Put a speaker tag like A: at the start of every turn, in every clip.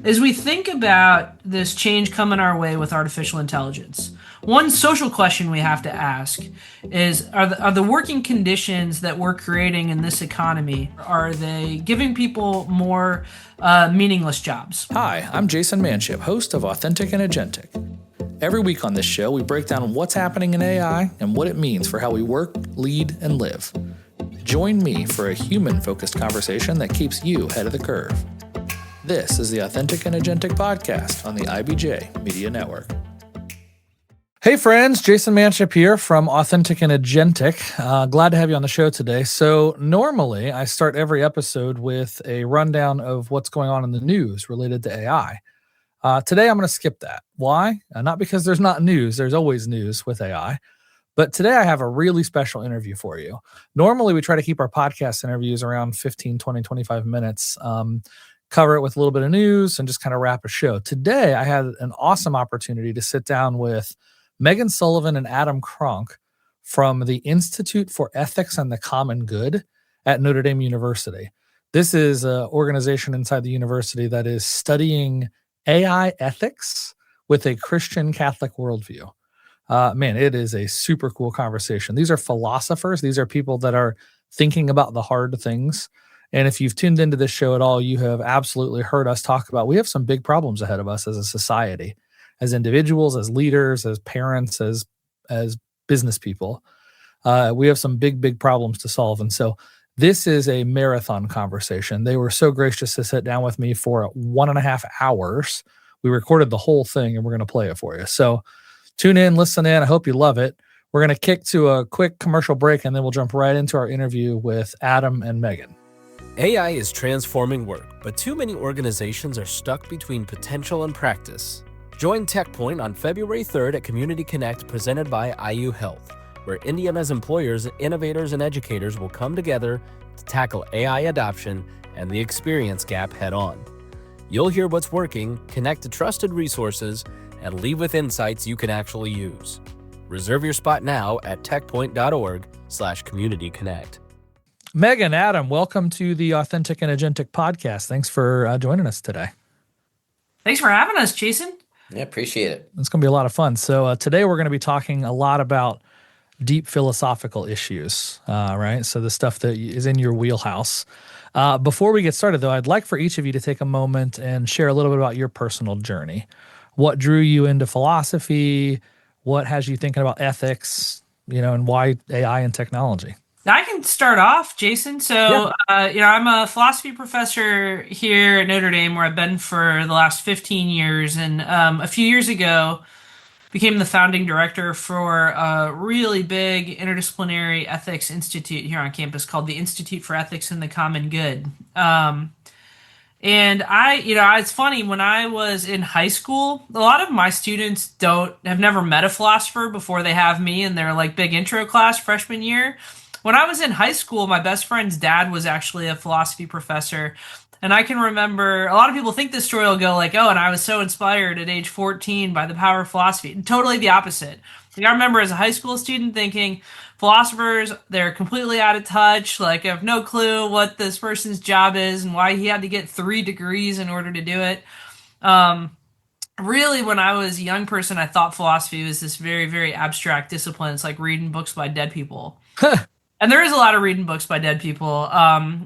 A: As we think about this change coming our way with artificial intelligence, one social question we have to ask is are the working conditions that we're creating in this economy, are they giving people more meaningless jobs?
B: Hi, I'm Jason Manship, host of Authentic and Agentic. Every week on this show, we break down what's happening in AI and what it means for how we work, lead, and live. Join me for a human-focused conversation that keeps you ahead of the curve. This is the Authentic and Agentic podcast on the IBJ Media Network. Hey friends, Jason Manship here from Authentic and Agentic. Glad to have you on the show today. So normally I start every episode with a rundown of what's going on in the news related to AI. Today I'm going to skip that. Why? Not because there's not news. There's always news with AI. But today I have a really special interview for you. Normally we try to keep our podcast interviews around 15, 20, 25 minutes. Cover it with a little bit of news and just kind of wrap a show. Today, I had an awesome opportunity to sit down with Meghan Sullivan and Adam Kronk from the Institute for Ethics and the Common Good at Notre Dame University. This is an organization inside the university that is studying AI ethics with a Christian Catholic worldview. Man, it is a super cool conversation. These are philosophers. These are people that are thinking about the hard things. And if you've tuned into this show at all, you have absolutely heard us talk about we have some big problems ahead of us as a society, as individuals, as leaders, as parents, as business people. We have some big problems to solve. And so this is a marathon conversation. They were so gracious to sit down with me for 1.5 hours. We recorded the whole thing and we're going to play it for you. So tune in, listen in. I hope you love it. We're going to kick to a quick commercial break and then we'll jump right into our interview with Adam and Meghan.
C: AI is transforming work, but too many organizations are stuck between potential and practice. Join TechPoint on February 3rd at Community Connect presented by IU Health, where Indiana's employers, innovators, and educators will come together to tackle AI adoption and the experience gap head-on. You'll hear what's working, connect to trusted resources, and leave with insights you can actually use. Reserve your spot now at techpoint.org/communityconnect.
B: Meghan, Adam, welcome to the Authentic and Agentic podcast. Thanks for joining us today.
A: Thanks for having us, Jason.
D: Yeah, appreciate it.
B: It's going to be a lot of fun. So today we're going to be talking a lot about deep philosophical issues, right? So the stuff that is in your wheelhouse. Before we get started, though, I'd like for each of you to take a moment and share a little bit about your personal journey. What drew you into philosophy? What has you thinking about ethics, and why AI and technology?
A: I can start off, Jason. So, I'm a philosophy professor here at Notre Dame, where I've been for the last 15 years. And a few years ago, became the founding director for a really big interdisciplinary ethics institute here on campus called the Institute for Ethics and the Common Good. And it's funny, when I was in high school, a lot of my students have never met a philosopher before they have me in their big intro class freshman year. When I was in high school, my best friend's dad was actually a philosophy professor. And I can remember, a lot of people think this story will go and I was so inspired at age 14 by the power of philosophy. And totally the opposite. I remember as a high school student thinking, philosophers, they're completely out of touch. I have no clue what this person's job is and why he had to get 3 degrees in order to do it. Really, when I was a young person, I thought philosophy was this very, very abstract discipline. It's like reading books by dead people. And there is a lot of reading books by dead people.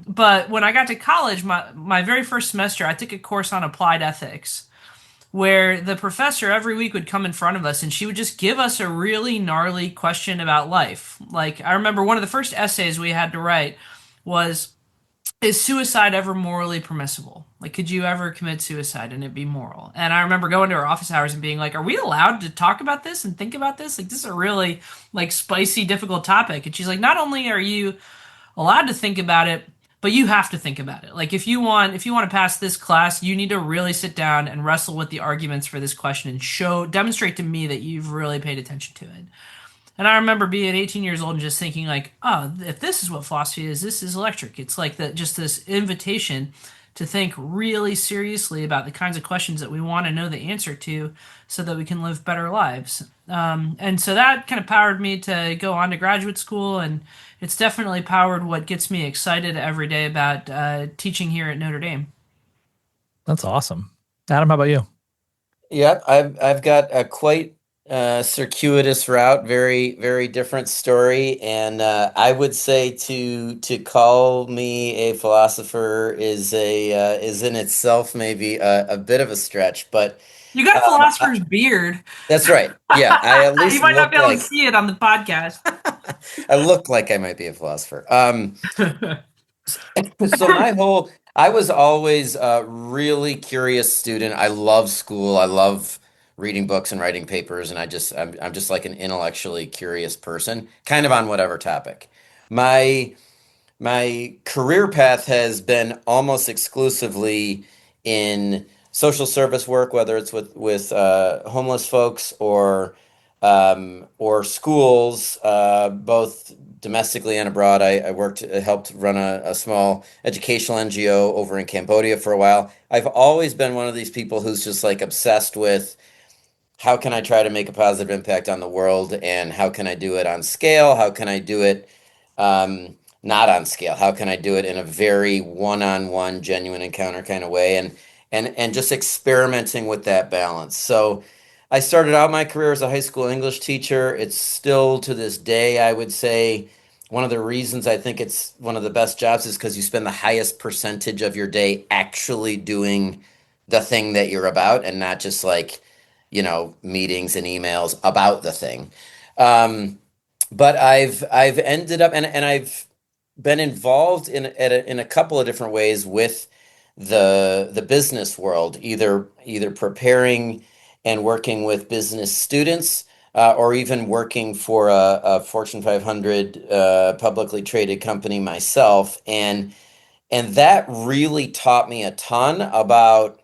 A: But when I got to college, my very first semester, I took a course on applied ethics, where the professor every week would come in front of us and she would just give us a really gnarly question about life. I remember one of the first essays we had to write was, is suicide ever morally permissible? Could you ever commit suicide and it be moral? And I remember going to her office hours and being like, are we allowed to talk about this and think about this? This is a really spicy, difficult topic. And she's like, not only are you allowed to think about it, but you have to think about it. If you want to pass this class, you need to really sit down and wrestle with the arguments for this question and demonstrate to me that you've really paid attention to it. And I remember being 18 years old and just thinking if this is what philosophy is, this is electric. It's just this invitation to think really seriously about the kinds of questions that we want to know the answer to so that we can live better lives. And so that kind of powered me to go on to graduate school, and it's definitely powered what gets me excited every day about teaching here at Notre Dame.
B: That's awesome. Adam, how about you?
D: Yep, I've got a quite circuitous route, very different story, and I would say to call me a philosopher is in itself maybe a bit of a stretch, but
A: You got a philosopher's beard.
D: that's right. Yeah, I at
A: You
D: least
A: might not
D: look
A: be able to
D: like
A: see it on the podcast.
D: I look like I might be a philosopher. So I was always a really curious student. I love school. I love reading books and writing papers, and I'm just like an intellectually curious person, kind of on whatever topic. My my career path has been almost exclusively in social service work, whether it's with homeless folks or schools, both domestically and abroad. I helped run a small educational NGO over in Cambodia for a while. I've always been one of these people who's just like obsessed with how can I try to make a positive impact on the world and how can I do it on scale? How can I do it not on scale? How can I do it in a very one-on-one, genuine encounter kind of way? And just experimenting with that balance. So I started out my career as a high school English teacher. It's still to this day, I would say, one of the reasons I think it's one of the best jobs is because you spend the highest percentage of your day actually doing the thing that you're about and not just like meetings and emails about the thing. Um, but I've ended up and I've been involved in a couple of different ways with the business world, either preparing and working with business students, or even working for a Fortune 500 publicly traded company myself, and that really taught me a ton about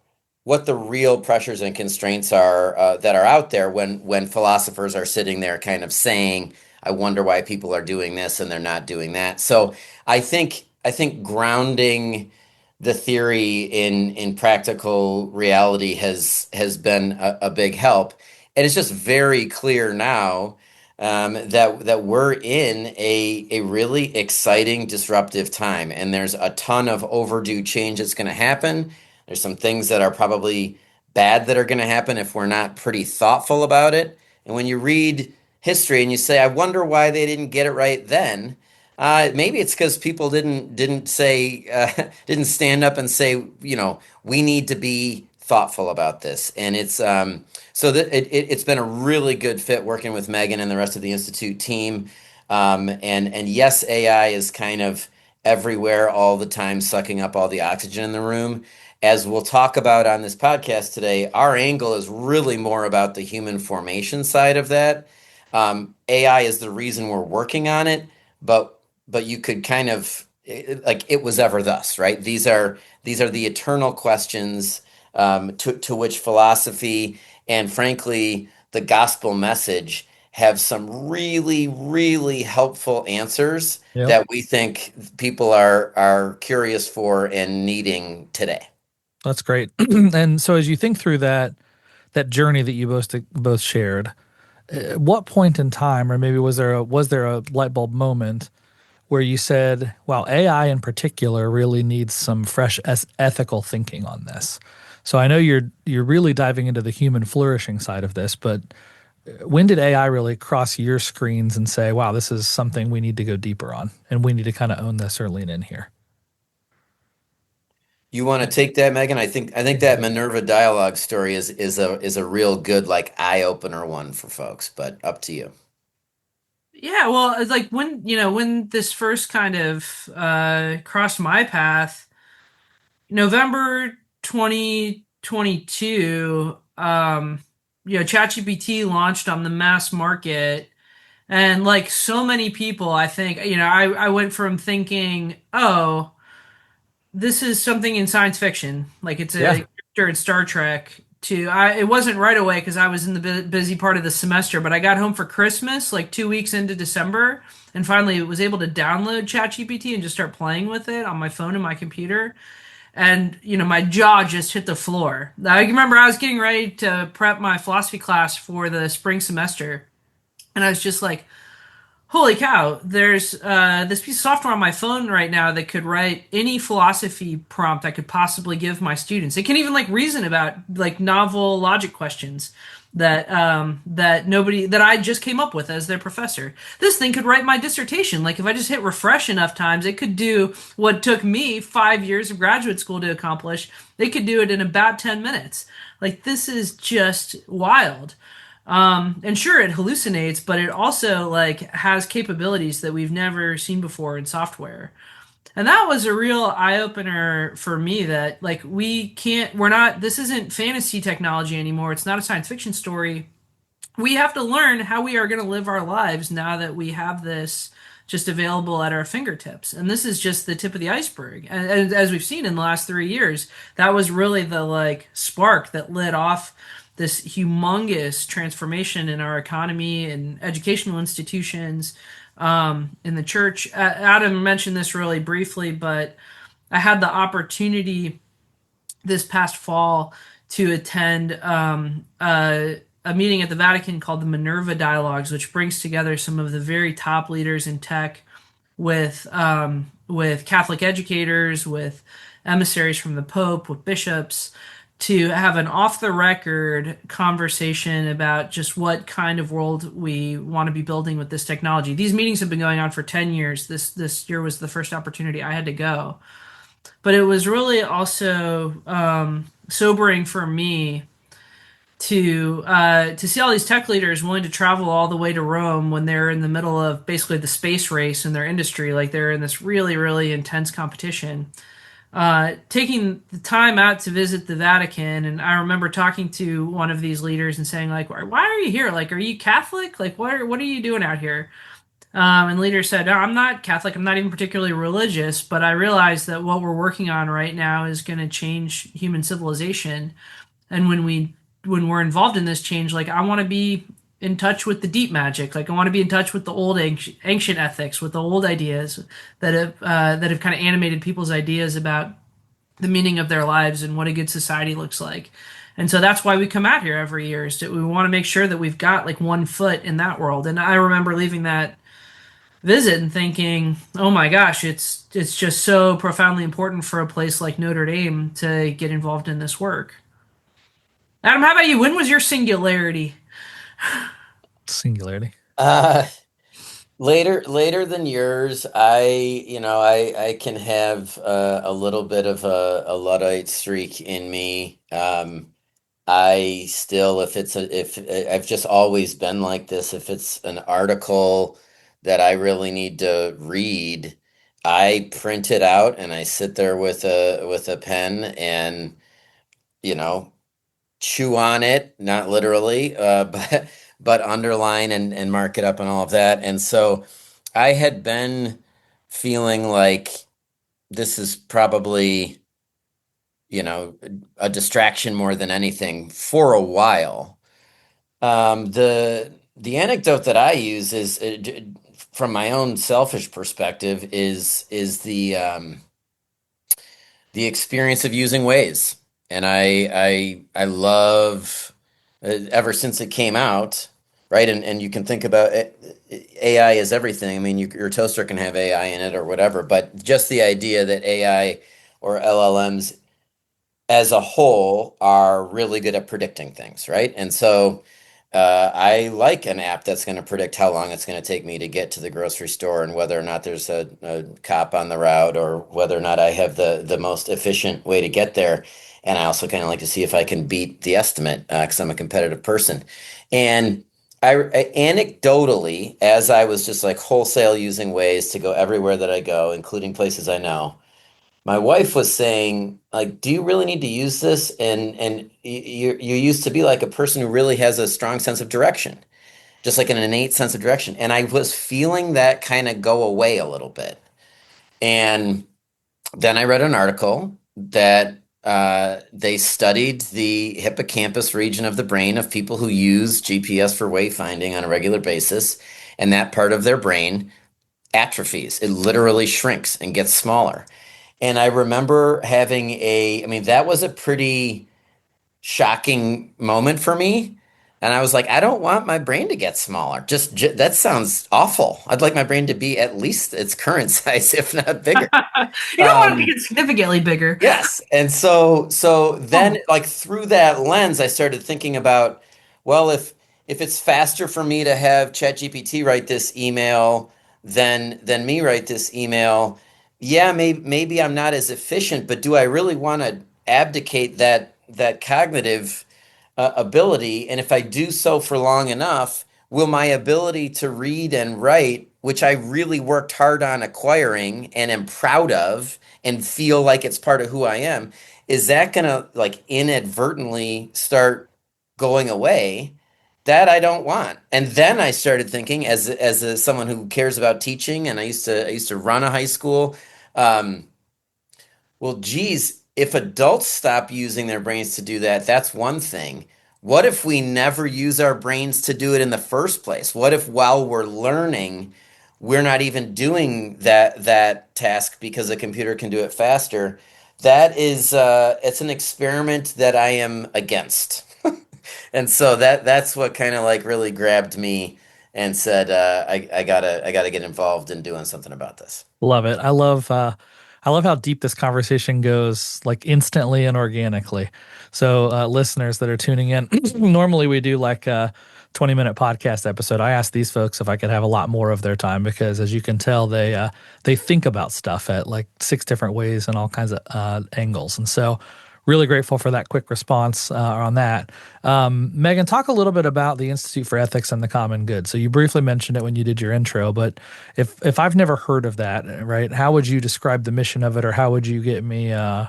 D: what the real pressures and constraints are that are out there when philosophers are sitting there kind of saying, "I wonder why people are doing this and they're not doing that." So I think grounding the theory in practical reality has been a big help, and it's just very clear now that we're in a really exciting, disruptive time, and there's a ton of overdue change that's going to happen. There's some things that are probably bad that are going to happen if we're not pretty thoughtful about it. And when you read history and you say, "I wonder why they didn't get it right then," maybe it's because people didn't say didn't stand up and say, we need to be thoughtful about this, and so that it's been a really good fit working with Megan and the rest of the Institute team. And yes, AI is kind of everywhere all the time, sucking up all the oxygen in the room. As we'll talk about on this podcast today, our angle is really more about the human formation side of that. AI is the reason we're working on it, but you could kind of like it was ever thus, right? These are the eternal questions to which philosophy and frankly the gospel message have some really helpful answers
B: Yep.
D: that we think people are curious for and needing today.
B: That's great. And so as you think through that journey that you both shared, at what point in time, or maybe was there a light bulb moment where you said, "Wow, AI in particular really needs some fresh ethical thinking on this"? So I know you're really diving into the human flourishing side of this, but when did AI really cross your screens and say, "Wow, this is something we need to go deeper on, and we need to kind of own this or lean in here"?
D: You want to take that, Megan? I think that Minerva dialogue story is a real good like eye opener one for folks, but up to you.
A: Yeah, well, it's like when this first kind of crossed my path, November 2022, ChatGPT launched on the mass market, and like so many people, I think, I went from thinking, oh, this is something in science fiction, like it's
B: Yeah.
A: a character in Star Trek. It wasn't right away because I was in the busy part of the semester, but I got home for Christmas, like 2 weeks into December, and finally was able to download ChatGPT and just start playing with it on my phone and my computer. And my jaw just hit the floor. I remember I was getting ready to prep my philosophy class for the spring semester, and I was just like, Holy cow, there's this piece of software on my phone right now that could write any philosophy prompt I could possibly give my students. It can even like reason about like novel logic questions that I just came up with as their professor. This thing could write my dissertation. Like if I just hit refresh enough times, it could do what took me 5 years of graduate school to accomplish. It could do it in about 10 minutes. Like this is just wild. And sure, it hallucinates, but it also like has capabilities that we've never seen before in software. And that was a real eye opener for me that like we're not, this isn't fantasy technology anymore. It's not a science fiction story. We have to learn how we are going to live our lives now that we have this just available at our fingertips. And this is just the tip of the iceberg. And as we've seen in the last 3 years, that was really the like spark that lit off this humongous transformation in our economy and educational institutions, in the church. Adam mentioned this really briefly, but I had the opportunity this past fall to attend a meeting at the Vatican called the Minerva Dialogues, which brings together some of the very top leaders in tech with Catholic educators, with emissaries from the Pope, with bishops, to have an off the record conversation about just what kind of world we want to be building with this technology. These meetings have been going on for 10 years. This year was the first opportunity I had to go. But it was really also sobering for me to see all these tech leaders willing to travel all the way to Rome when they're in the middle of basically the space race in their industry, like they're in this really, really intense competition. Taking the time out to visit the Vatican, and I remember talking to one of these leaders and saying, like, "Why are you here? Like, are you Catholic? Like, what are you doing out here?" And the leader said, "No, I'm not Catholic. I'm not even particularly religious, but I realize that what we're working on right now is going to change human civilization. And when we're involved in this change, like I want to be in touch with the deep magic. Like I want to be in touch with the old ancient ethics, with the old ideas that have kind of animated people's ideas about the meaning of their lives and what a good society looks like." And so that's why we come out here every year is that we want to make sure that we've got like one foot in that world. And I remember leaving that visit and thinking, "Oh my gosh, it's just so profoundly important for a place like Notre Dame to get involved in this work." Adam, how about you? When was your singularity?
B: Singularity.
D: Uh, later than yours, I can have a little bit of a Luddite streak in me. I still, if I've just always been like this, if it's an article that I really need to read, I print it out and I sit there with a pen and, you know, chew on it, not literally, but underline and mark it up and all of that. And so I had been feeling like this is probably, a distraction more than anything for a while. The anecdote that I use is from my own selfish perspective is the experience of using Waze, and I love ever since it came out, right? And you can think about AI is everything. I mean, your toaster can have AI in it or whatever, but just the idea that AI or LLMs as a whole are really good at predicting things, right? And so I like an app that's going to predict how long it's going to take me to get to the grocery store and whether or not there's a cop on the route or whether or not I have the most efficient way to get there. And I also kind of like to see if I can beat the estimate because I'm a competitive person. And anecdotally, as I was just like wholesale using Waze to go everywhere that I go, including places I know, my wife was saying, like, do you really need to use this? And you used to be like a person who really has a strong sense of direction, just like an innate sense of direction. And I was feeling that kind of go away a little bit. And then I read an article that they studied the hippocampus region of the brain of people who use GPS for wayfinding on a regular basis, and that part of their brain atrophies. It literally shrinks and gets smaller. And I remember I mean, that was a pretty shocking moment for me. And I was like, I don't want my brain to get smaller. That sounds awful. I'd like my brain to be at least its current size, if not bigger.
A: You don't want it to
D: Um,
A: get significantly bigger.
D: yes. And so then
A: Oh,
D: like through that lens, I started thinking about, well, if it's faster for me to have ChatGPT write this email than me write this email, yeah, maybe I'm not as efficient, but do I really want to abdicate that cognitive ability? And if I do so for long enough, will my ability to read and write, which I really worked hard on acquiring and am proud of and feel like it's part of who I am, is that gonna like inadvertently start going away? That I don't want. And then I started thinking, someone who cares about teaching, and I used to run a high school. Um, well, geez, if adults stop using their brains to do that, that's one thing. What if we never use our brains to do it in the first place? What if while we're learning, we're not even doing that task because a computer can do it faster? That is, it's an experiment that I am against. And so that's what kind of like really grabbed me and said, I gotta get involved in doing something about this.
B: Love it. I love how deep this conversation goes, like instantly and organically. So, listeners that are tuning in, normally we do like a 20-minute podcast episode. I asked these folks if I could have a lot more of their time because, as you can tell, they think about stuff at like 6 different ways and all kinds of angles. And so, really grateful for that quick response on that. Megan, talk a little bit about the Institute for Ethics and the Common Good. So you briefly mentioned it when you did your intro, but if I've never heard of that, right, how would you describe the mission of it, or how would you get me? Tell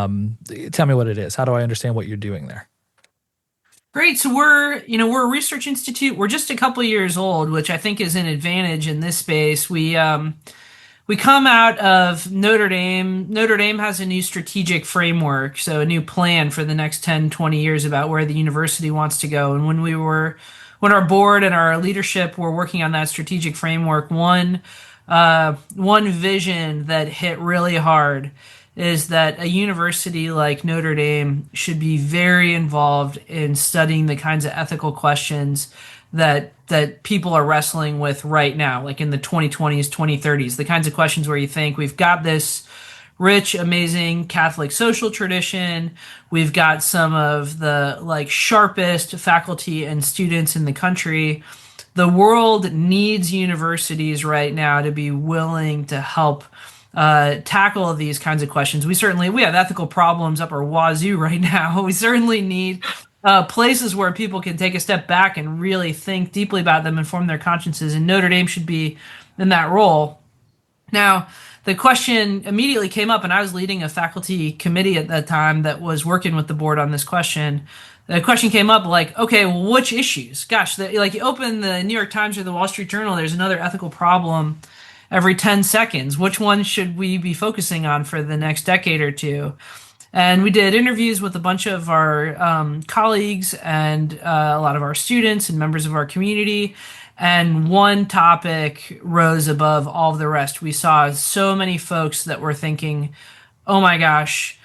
B: me what it is. How do I understand what you're doing there?
A: great. So we're a research institute. We're just a couple years old, which I think is an advantage in this space. We come out of Notre Dame. Notre Dame has a new strategic framework, so a new plan for the next 10, 20 years about where the university wants to go. And when our board and our leadership were working on that strategic framework, one vision that hit really hard is that a university like Notre Dame should be very involved in studying the kinds of ethical questions that people are wrestling with right now, like in the 2020s, 2030s, the kinds of questions where you think we've got this rich, amazing Catholic social tradition. We've got some of the like sharpest faculty and students in the country. The world needs universities right now to be willing to help tackle these kinds of questions. We have ethical problems up our wazoo right now. We certainly need places where people can take a step back and really think deeply about them and form their consciences. And Notre Dame should be in that role. Now, the question immediately came up, and I was leading a faculty committee at that time that was working with the board on this question. The question came up like, okay, well, which issues? Gosh, like you open the New York Times or the Wall Street Journal, there's another ethical problem every 10 seconds. Which one should we be focusing on for the next decade or two? And we did interviews with a bunch of our colleagues and a lot of our students and members of our community. And one topic rose above all of the rest. We saw so many folks that were thinking, oh my gosh,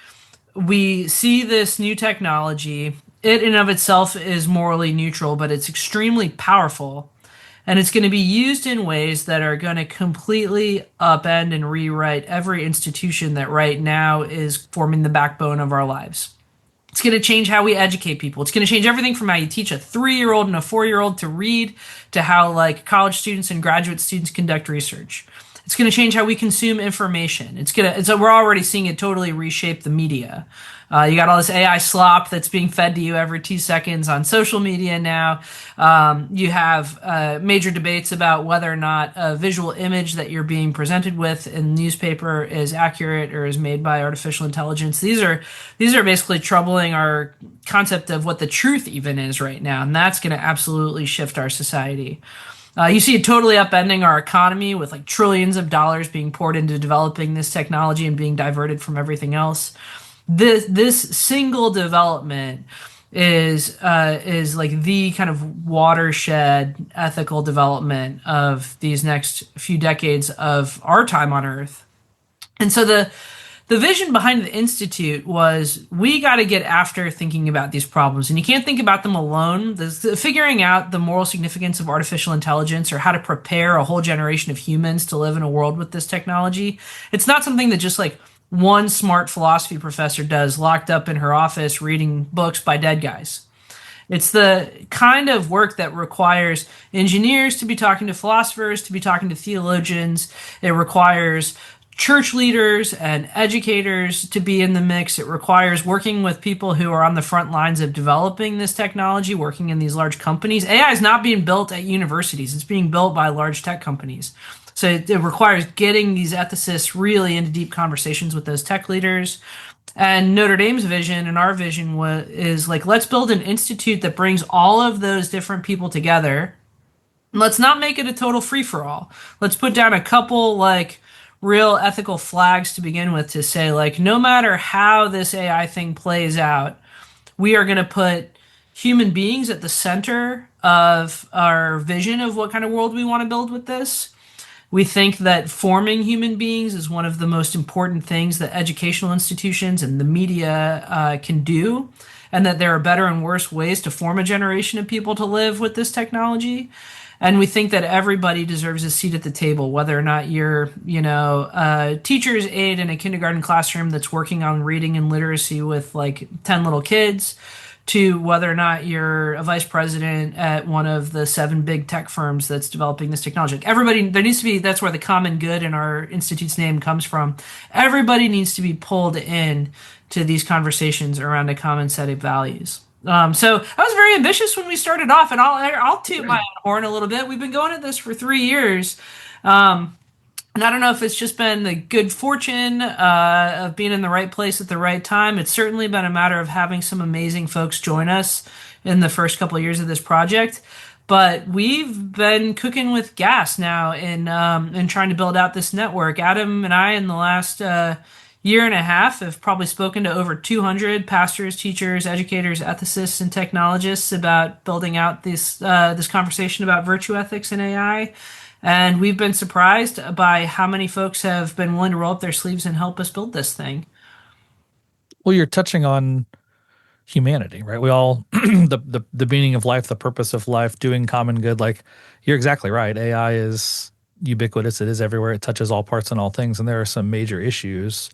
A: we see this new technology. It in of itself is morally neutral, but it's extremely powerful. And it's going to be used in ways that are going to completely upend and rewrite every institution that right now is forming the backbone of our lives. It's going to change how we educate people. It's going to change everything from how you teach a 3-year-old and a 4-year-old to read to how like college students and graduate students conduct research. It's going to change how we consume information. We're already seeing it totally reshape the media. You got all this AI slop that's being fed to you every 2 seconds on social media now. You have major debates about whether or not a visual image that you're being presented with in the newspaper is accurate or is made by artificial intelligence. These are basically troubling our concept of what the truth even is right now, and that's going to absolutely shift our society. You see it totally upending our economy with like trillions of dollars being poured into developing this technology and being diverted from everything else. This single development is like the kind of watershed ethical development of these next few decades of our time on Earth. And so the vision behind the institute was we got to get after thinking about these problems, and you can't think about them alone. Figuring out the moral significance of artificial intelligence or how to prepare a whole generation of humans to live in a world with this technology, it's not something that just like one smart philosophy professor does locked up in her office reading books by dead guys. It's the kind of work that requires engineers to be talking to philosophers, to be talking to theologians. It requires church leaders and educators to be in the mix. It requires working with people who are on the front lines of developing this technology, working in these large companies. AI is not being built at universities, it's being built by large tech companies. So it requires getting these ethicists really into deep conversations with those tech leaders. And Notre Dame's vision and our vision is like, let's build an institute that brings all of those different people together. Let's not make it a total free for all. Let's put down a couple like real ethical flags to begin with to say like, no matter how this AI thing plays out, we are going to put human beings at the center of our vision of what kind of world we want to build with this. We think that forming human beings is one of the most important things that educational institutions and the media can do, and that there are better and worse ways to form a generation of people to live with this technology. And we think that everybody deserves a seat at the table, whether or not you're, a teacher's aide in a kindergarten classroom that's working on reading and literacy with like 10 little kids, to whether or not you're a vice president at one of the 7 big tech firms that's developing this technology. Like everybody, there needs to be, that's where the common good in our institute's name comes from. Everybody needs to be pulled in to these conversations around a common set of values. So I was very ambitious when we started off, and I'll toot my own horn a little bit. We've been going at this for 3 years. And I don't know if it's just been the good fortune of being in the right place at the right time. It's certainly been a matter of having some amazing folks join us in the first couple of years of this project. But we've been cooking with gas now in trying to build out this network. Adam and I, in the last year and a half, have probably spoken to over 200 pastors, teachers, educators, ethicists, and technologists about building out this conversation about virtue ethics and AI. And we've been surprised by how many folks have been willing to roll up their sleeves and help us build this thing.
B: Well, you're touching on humanity, right? We all the meaning of life, the purpose of life, doing common good. Like, you're exactly right. AI is ubiquitous. It is everywhere. It touches all parts and all things. And there are some major issues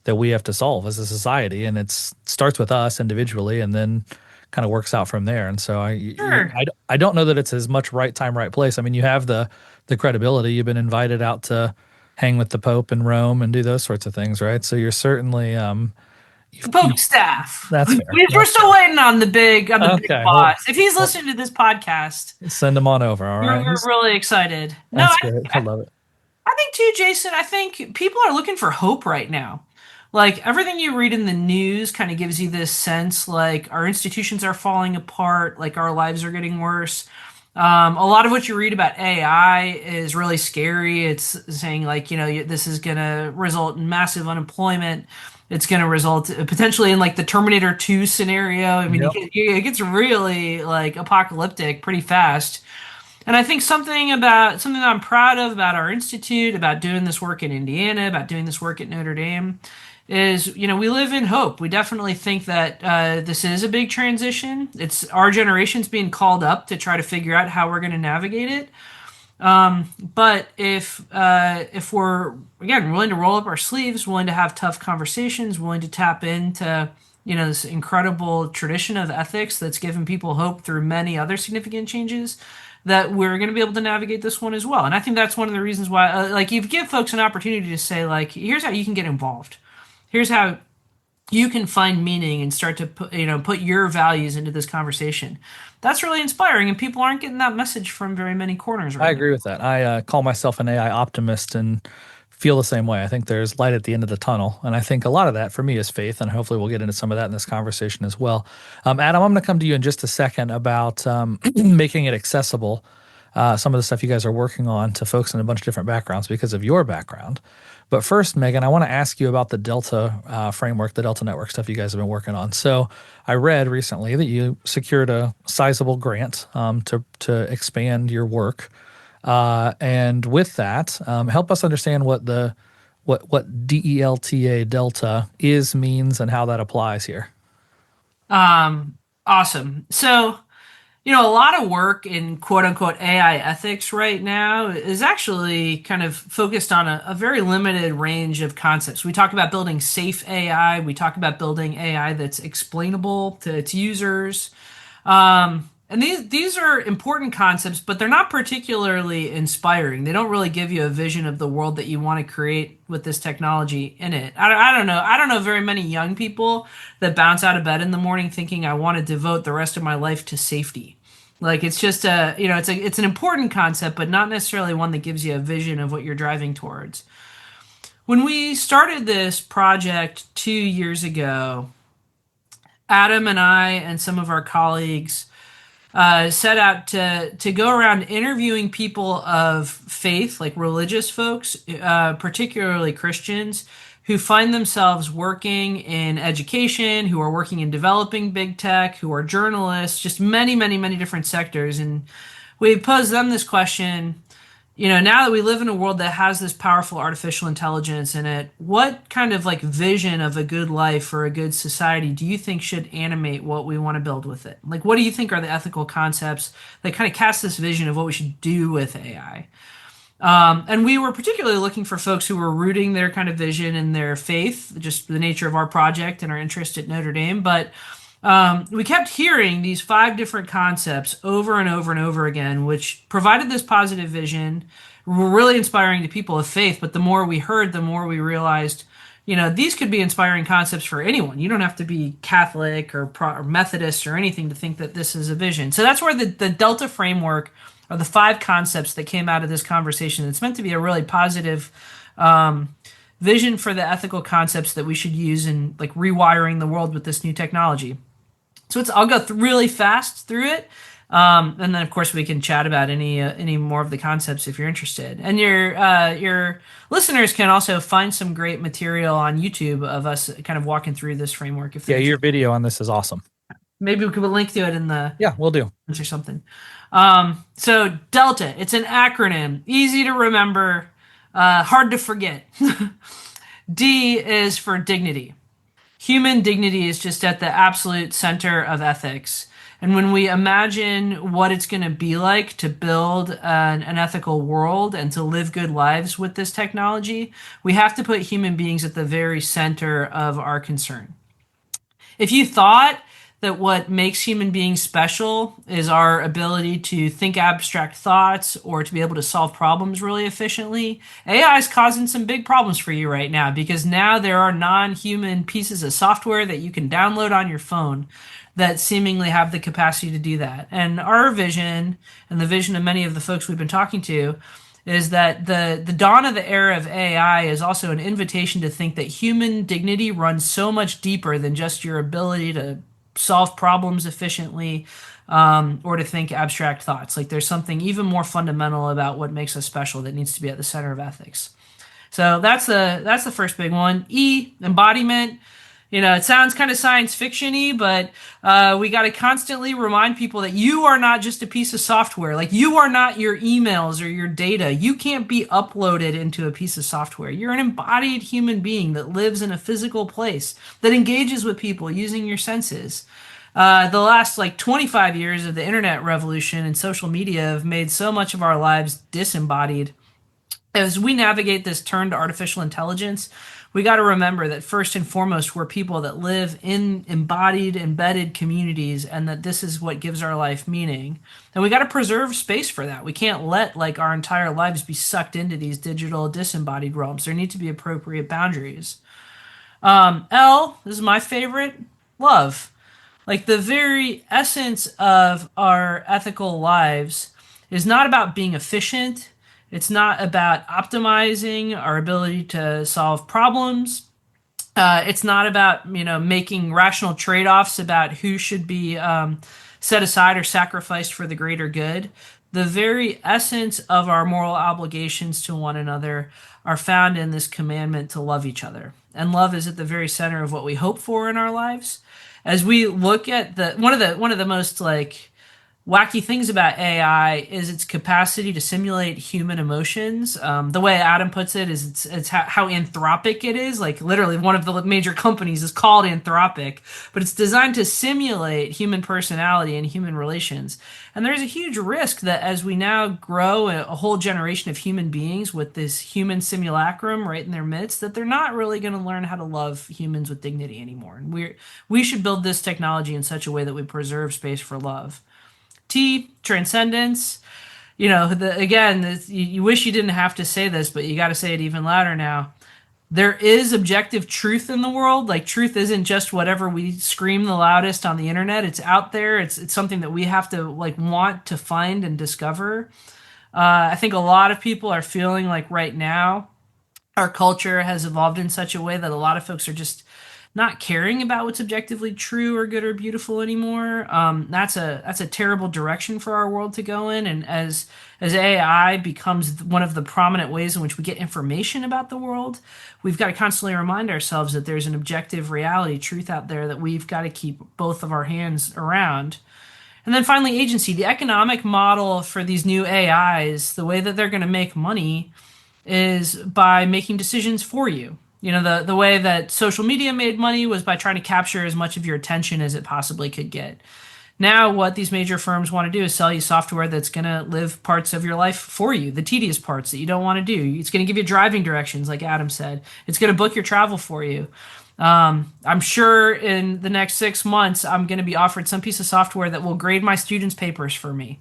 B: that we have to solve as a society. And it starts with us individually, and then kind of works out from there. And so I don't know that it's as much right time, right place. I mean, you have the credibility. You've been invited out to hang with the Pope in Rome and do those sorts of things, right? So you're certainly
A: the Pope staff.
B: That's fair.
A: We're still waiting on the big big boss.
B: Well,
A: if he's listening to this podcast,
B: send him on over. All right,
A: we're really excited.
B: That's great. I love it.
A: I think too, Jason. I think people are looking for hope right now. Like everything you read in the news kind of gives you this sense like our institutions are falling apart, like our lives are getting worse. A lot of what you read about AI is really scary. It's saying like, this is going to result in massive unemployment. It's going to result potentially in like the Terminator 2 scenario. I mean, yep. It gets really like apocalyptic pretty fast. And I think something that I'm proud of about our institute, about doing this work in Indiana, about doing this work at Notre Dame, is, we live in hope. We definitely think that this is a big transition. It's our generation's being called up to try to figure out how we're going to navigate it. But if we're, again, willing to roll up our sleeves, willing to have tough conversations, willing to tap into, this incredible tradition of ethics that's given people hope through many other significant changes, that we're going to be able to navigate this one as well. And I think that's one of the reasons why, like, you give folks an opportunity to say, like, here's how you can get involved. Here's how you can find meaning and start to put your values into this conversation. That's really inspiring, and people aren't getting that message from very many corners right now.
B: I agree with that. I call myself an AI optimist and feel the same way. I think there's light at the end of the tunnel, and I think a lot of that for me is faith, and hopefully we'll get into some of that in this conversation as well. Adam, I'm going to come to you in just a second about making it accessible, some of the stuff you guys are working on to folks in a bunch of different backgrounds because of your background. But first, Meghan, I want to ask you about the Delta framework, the Delta network stuff you guys have been working on. So I read recently that you secured a sizable grant to expand your work. And with that, help us understand what the what DELTA delta is, means, and how that applies here.
A: Um, awesome. So, a lot of work in quote unquote AI ethics right now is actually kind of focused on a very limited range of concepts. We talk about building safe AI, we talk about building AI that's explainable to its users. And these are important concepts, but they're not particularly inspiring. They don't really give you a vision of the world that you want to create with this technology in it. I don't know. I don't know very many young people that bounce out of bed in the morning thinking I want to devote the rest of my life to safety. Like it's just it's an important concept, but not necessarily one that gives you a vision of what you're driving towards. When we started this project 2 years ago, Adam and I and some of our colleagues set out to go around interviewing people of faith, like religious folks, particularly Christians, who find themselves working in education, who are working in developing big tech, who are journalists, just many, many, many different sectors. And we posed them this question, now that we live in a world that has this powerful artificial intelligence in it, what kind of like vision of a good life or a good society do you think should animate what we want to build with it? Like, what do you think are the ethical concepts that kind of cast this vision of what we should do with AI? And we were particularly looking for folks who were rooting their kind of vision in their faith, just the nature of our project and our interest at Notre Dame. But we kept hearing these five different concepts over and over and over again, which provided this positive vision, were really inspiring to people of faith. But the more we heard, the more we realized, these could be inspiring concepts for anyone. You don't have to be Catholic or Methodist or anything to think that this is a vision. So that's where the Delta framework are the five concepts that came out of this conversation. It's meant to be a really positive vision for the ethical concepts that we should use in like rewiring the world with this new technology. So I'll go really fast through it, and then of course we can chat about any more of the concepts if you're interested. And your listeners can also find some great material on YouTube of us kind of walking through this framework. If
B: Yeah, your video on this is awesome.
A: Maybe we could link to it in the
B: Yeah, we'll do
A: or something. So Delta, it's an acronym, easy to remember, hard to forget. D is for dignity. Human dignity is just at the absolute center of ethics. And when we imagine what it's going to be like to build an ethical world and to live good lives with this technology, we have to put human beings at the very center of our concern. If you thought that what makes human beings special is our ability to think abstract thoughts or to be able to solve problems really efficiently, AI is causing some big problems for you right now because now there are non-human pieces of software that you can download on your phone that seemingly have the capacity to do that. And our vision, and the vision of many of the folks we've been talking to, is that the dawn of the era of AI is also an invitation to think that human dignity runs so much deeper than just your ability to solve problems efficiently or to think abstract thoughts. Like there's something even more fundamental about what makes us special that needs to be at the center of ethics. So that's the first big one. E, embodiment. It sounds kind of science fiction-y, but we got to constantly remind people that you are not just a piece of software. Like you are not your emails or your data. You can't be uploaded into a piece of software. You're an embodied human being that lives in a physical place, that engages with people using your senses. The last 25 years of the internet revolution and social media have made so much of our lives disembodied. As we navigate this turn to artificial intelligence, we got to remember that first and foremost, we're people that live in embodied, embedded communities, and that this is what gives our life meaning. And we got to preserve space for that. We can't let our entire lives be sucked into these digital disembodied realms. There need to be appropriate boundaries. L, this is my favorite, love. Like the very essence of our ethical lives is not about being efficient. It's not about optimizing our ability to solve problems. It's not about making rational trade-offs about who should be set aside or sacrificed for the greater good. The very essence of our moral obligations to one another are found in this commandment to love each other. And love is at the very center of what we hope for in our lives. As we look at one of the most wacky things about AI is its capacity to simulate human emotions. The way Adam puts it is it's how anthropic it is. Like literally, one of the major companies is called Anthropic, but it's designed to simulate human personality and human relations. And there's a huge risk that as we now grow a whole generation of human beings with this human simulacrum right in their midst, that they're not really going to learn how to love humans with dignity anymore. And we should build this technology in such a way that we preserve space for love. T, transcendence. Again, you wish you didn't have to say this, but you got to say it even louder now. There is objective truth in the world. Like truth isn't just whatever we scream the loudest on the internet. It's out there. It's something that we have to like want to find and discover. I think a lot of people are feeling like right now our culture has evolved in such a way that a lot of folks are just not caring about what's objectively true or good or beautiful anymore. That's a terrible direction for our world to go in. And as AI becomes one of the prominent ways in which we get information about the world, we've got to constantly remind ourselves that there's an objective reality, truth out there that we've got to keep both of our hands around. And then finally, agency. The economic model for these new AIs, the way that they're going to make money is by making decisions for you. The way that social media made money was by trying to capture as much of your attention as it possibly could get. Now, what these major firms want to do is sell you software that's going to live parts of your life for you, the tedious parts that you don't want to do. It's going to give you driving directions, like Adam said. It's going to book your travel for you. I'm sure in the next 6 months, I'm going to be offered some piece of software that will grade my students' papers for me.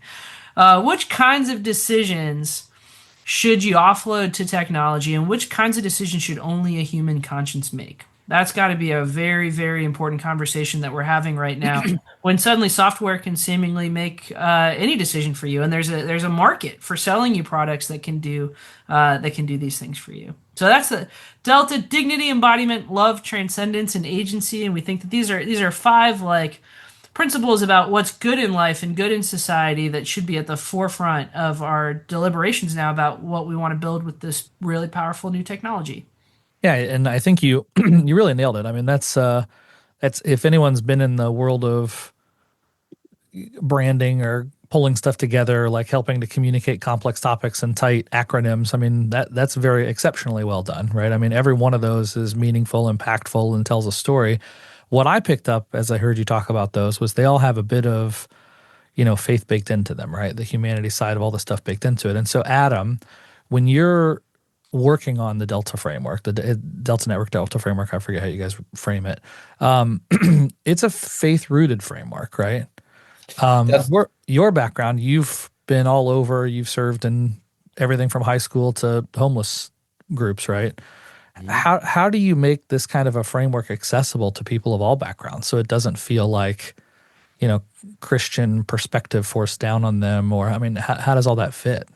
A: Which kinds of decisions should you offload to technology, and which kinds of decisions should only a human conscience make? That's got to be a very, very important conversation that we're having right now. When suddenly software can seemingly make any decision for you, and there's a market for selling you products that can do these things for you. So that's the Delta: dignity, embodiment, love, transcendence, and agency. And we think that these are five like principles about what's good in life and good in society that should be at the forefront of our deliberations now about what we want to build with this really powerful new technology.
B: Yeah, and I think you you really nailed it. I mean, that's if anyone's been in the world of branding or pulling stuff together, like helping to communicate complex topics in tight acronyms. I mean, that's very exceptionally well done, right? I mean, every one of those is meaningful, impactful, and tells a story. What I picked up as I heard you talk about those was they all have a bit of, faith baked into them, right? The humanity side of all the stuff baked into it. And so, Adam, when you're working on the Delta framework, the Delta Network Delta framework, I forget how you guys frame it. It's a faith rooted framework, right?
D: That's
B: Your background, you've been all over, you've served in everything from high school to homeless groups, right? How do you make this kind of a framework accessible to people of all backgrounds so it doesn't feel like, Christian perspective forced down on them? Or, I mean, how does all that fit?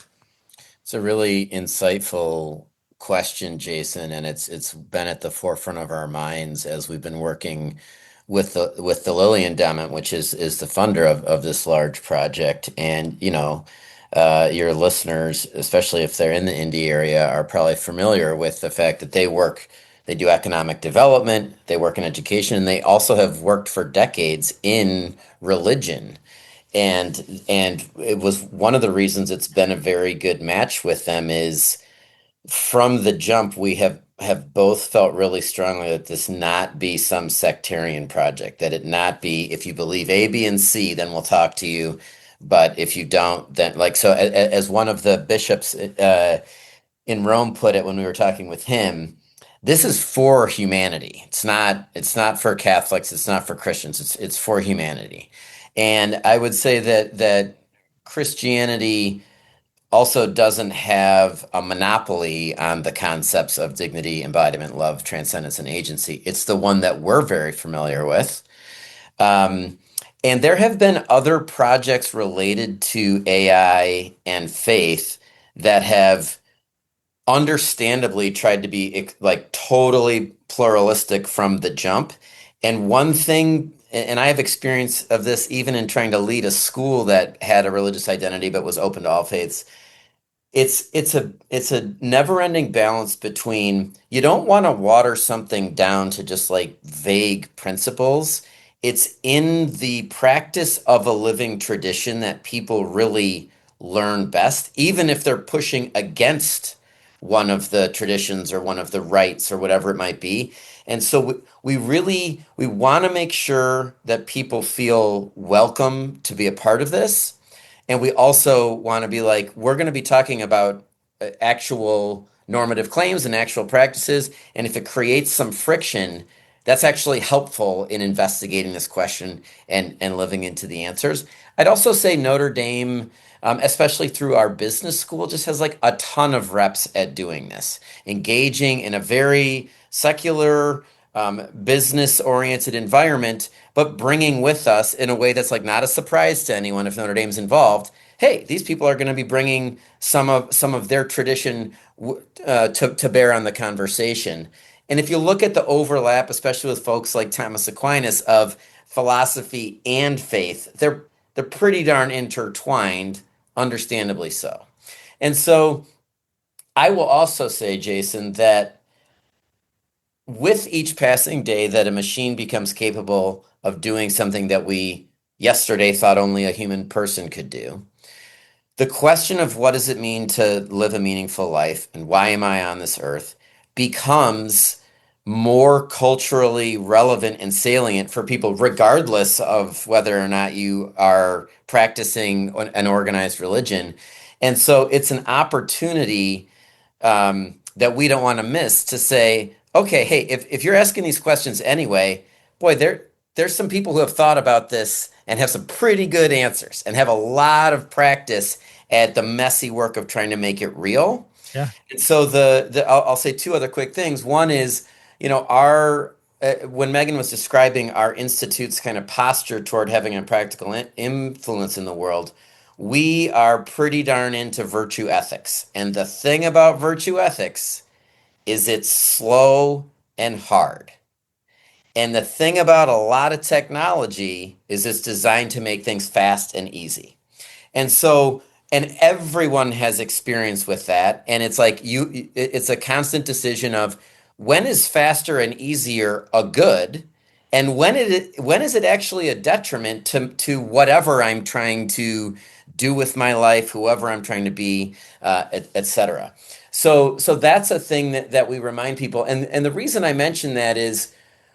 D: It's a really insightful question, Jason, and it's been at the forefront of our minds as we've been working with the Lilly Endowment, which is the funder of this large project. And your listeners, especially if they're in the Indy area, are probably familiar with the fact that they do economic development, they work in education, and they also have worked for decades in religion. And it was one of the reasons it's been a very good match with them is from the jump, we have both felt really strongly that this not be some sectarian project, that it not be, if you believe A, B, and C, then we'll talk to you. But if you don't, then like, so as one of the bishops in Rome put it when we were talking with him, this is for humanity. It's not for Catholics. It's not for Christians. It's for humanity. And I would say that Christianity also doesn't have a monopoly on the concepts of dignity, embodiment, love, transcendence, and agency. It's the one that we're very familiar with. Um, and there have been other projects related to AI and faith that have understandably tried to be like totally pluralistic from the jump. And one thing, and I have experience of this even in trying to lead a school that had a religious identity but was open to all faiths. It's a never-ending balance between you don't want to water something down to just like vague principles, it's in the practice of a living tradition that people really learn best, even if they're pushing against one of the traditions or one of the rites or whatever it might be. And so we really we want to make sure that people feel welcome to be a part of this. And we also want to be like, we're going to be talking about actual normative claims and actual practices. And if it creates some friction, that's actually helpful in investigating this question and living into the answers. I'd also say Notre Dame, especially through our business school, just has like a ton of reps at doing this, engaging in a very secular, business oriented environment, but bringing with us in a way that's like not a surprise to anyone if Notre Dame's involved. Hey, these people are going to be bringing some of their tradition to bear on the conversation. And if you look at the overlap, especially with folks like Thomas Aquinas, of philosophy and faith, they're pretty darn intertwined, understandably so. And so I will also say, Jason, that with each passing day that a machine becomes capable of doing something that we yesterday thought only a human person could do, the question of what does it mean to live a meaningful life and why am I on this earth becomes more culturally relevant and salient for people, regardless of whether or not you are practicing an organized religion. And so it's an opportunity that we don't want to miss to say, okay, hey, if you're asking these questions anyway, boy, there's some people who have thought about this and have some pretty good answers and have a lot of practice at the messy work of trying to make it real.
B: Yeah.
D: And so I'll say two other quick things. One is, our when Meghan was describing our institute's kind of posture toward having a practical influence in the world, we are pretty darn into virtue ethics. And the thing about virtue ethics is it's slow and hard. And the thing about a lot of technology is it's designed to make things fast and easy. And so, and everyone has experience with that. And it's like it's a constant decision of when is faster and easier a good, and when is it actually a detriment to whatever I'm trying to do with my life, whoever I'm trying to be, et cetera. So that's a thing that we remind people. And the reason I mention that is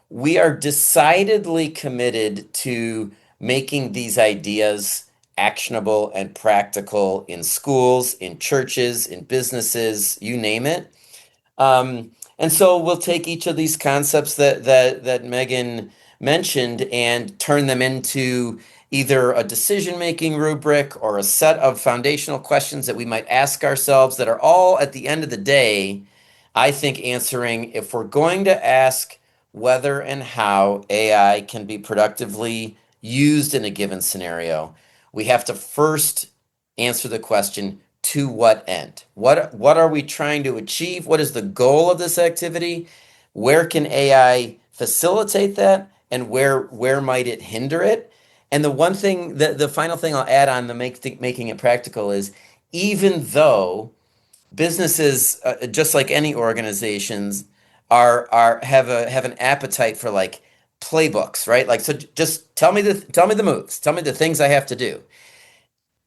D: we are decidedly committed to making these ideas actionable and practical in schools, in churches, in businesses, you name it. And so we'll take each of these concepts that Meghan mentioned and turn them into either a decision-making rubric or a set of foundational questions that we might ask ourselves that are all at the end of the day, I think answering if we're going to ask whether and how AI can be productively used in a given scenario, we have to first answer the question, to what end? What are we trying to achieve? What is the goal of this activity? Where can AI facilitate that? And where might it hinder it? And the one thing, the final thing I'll add on to making it practical is, even though businesses, just like any organizations, have an appetite for like playbooks, right? Like, so just tell me the moves, tell me the things I have to do.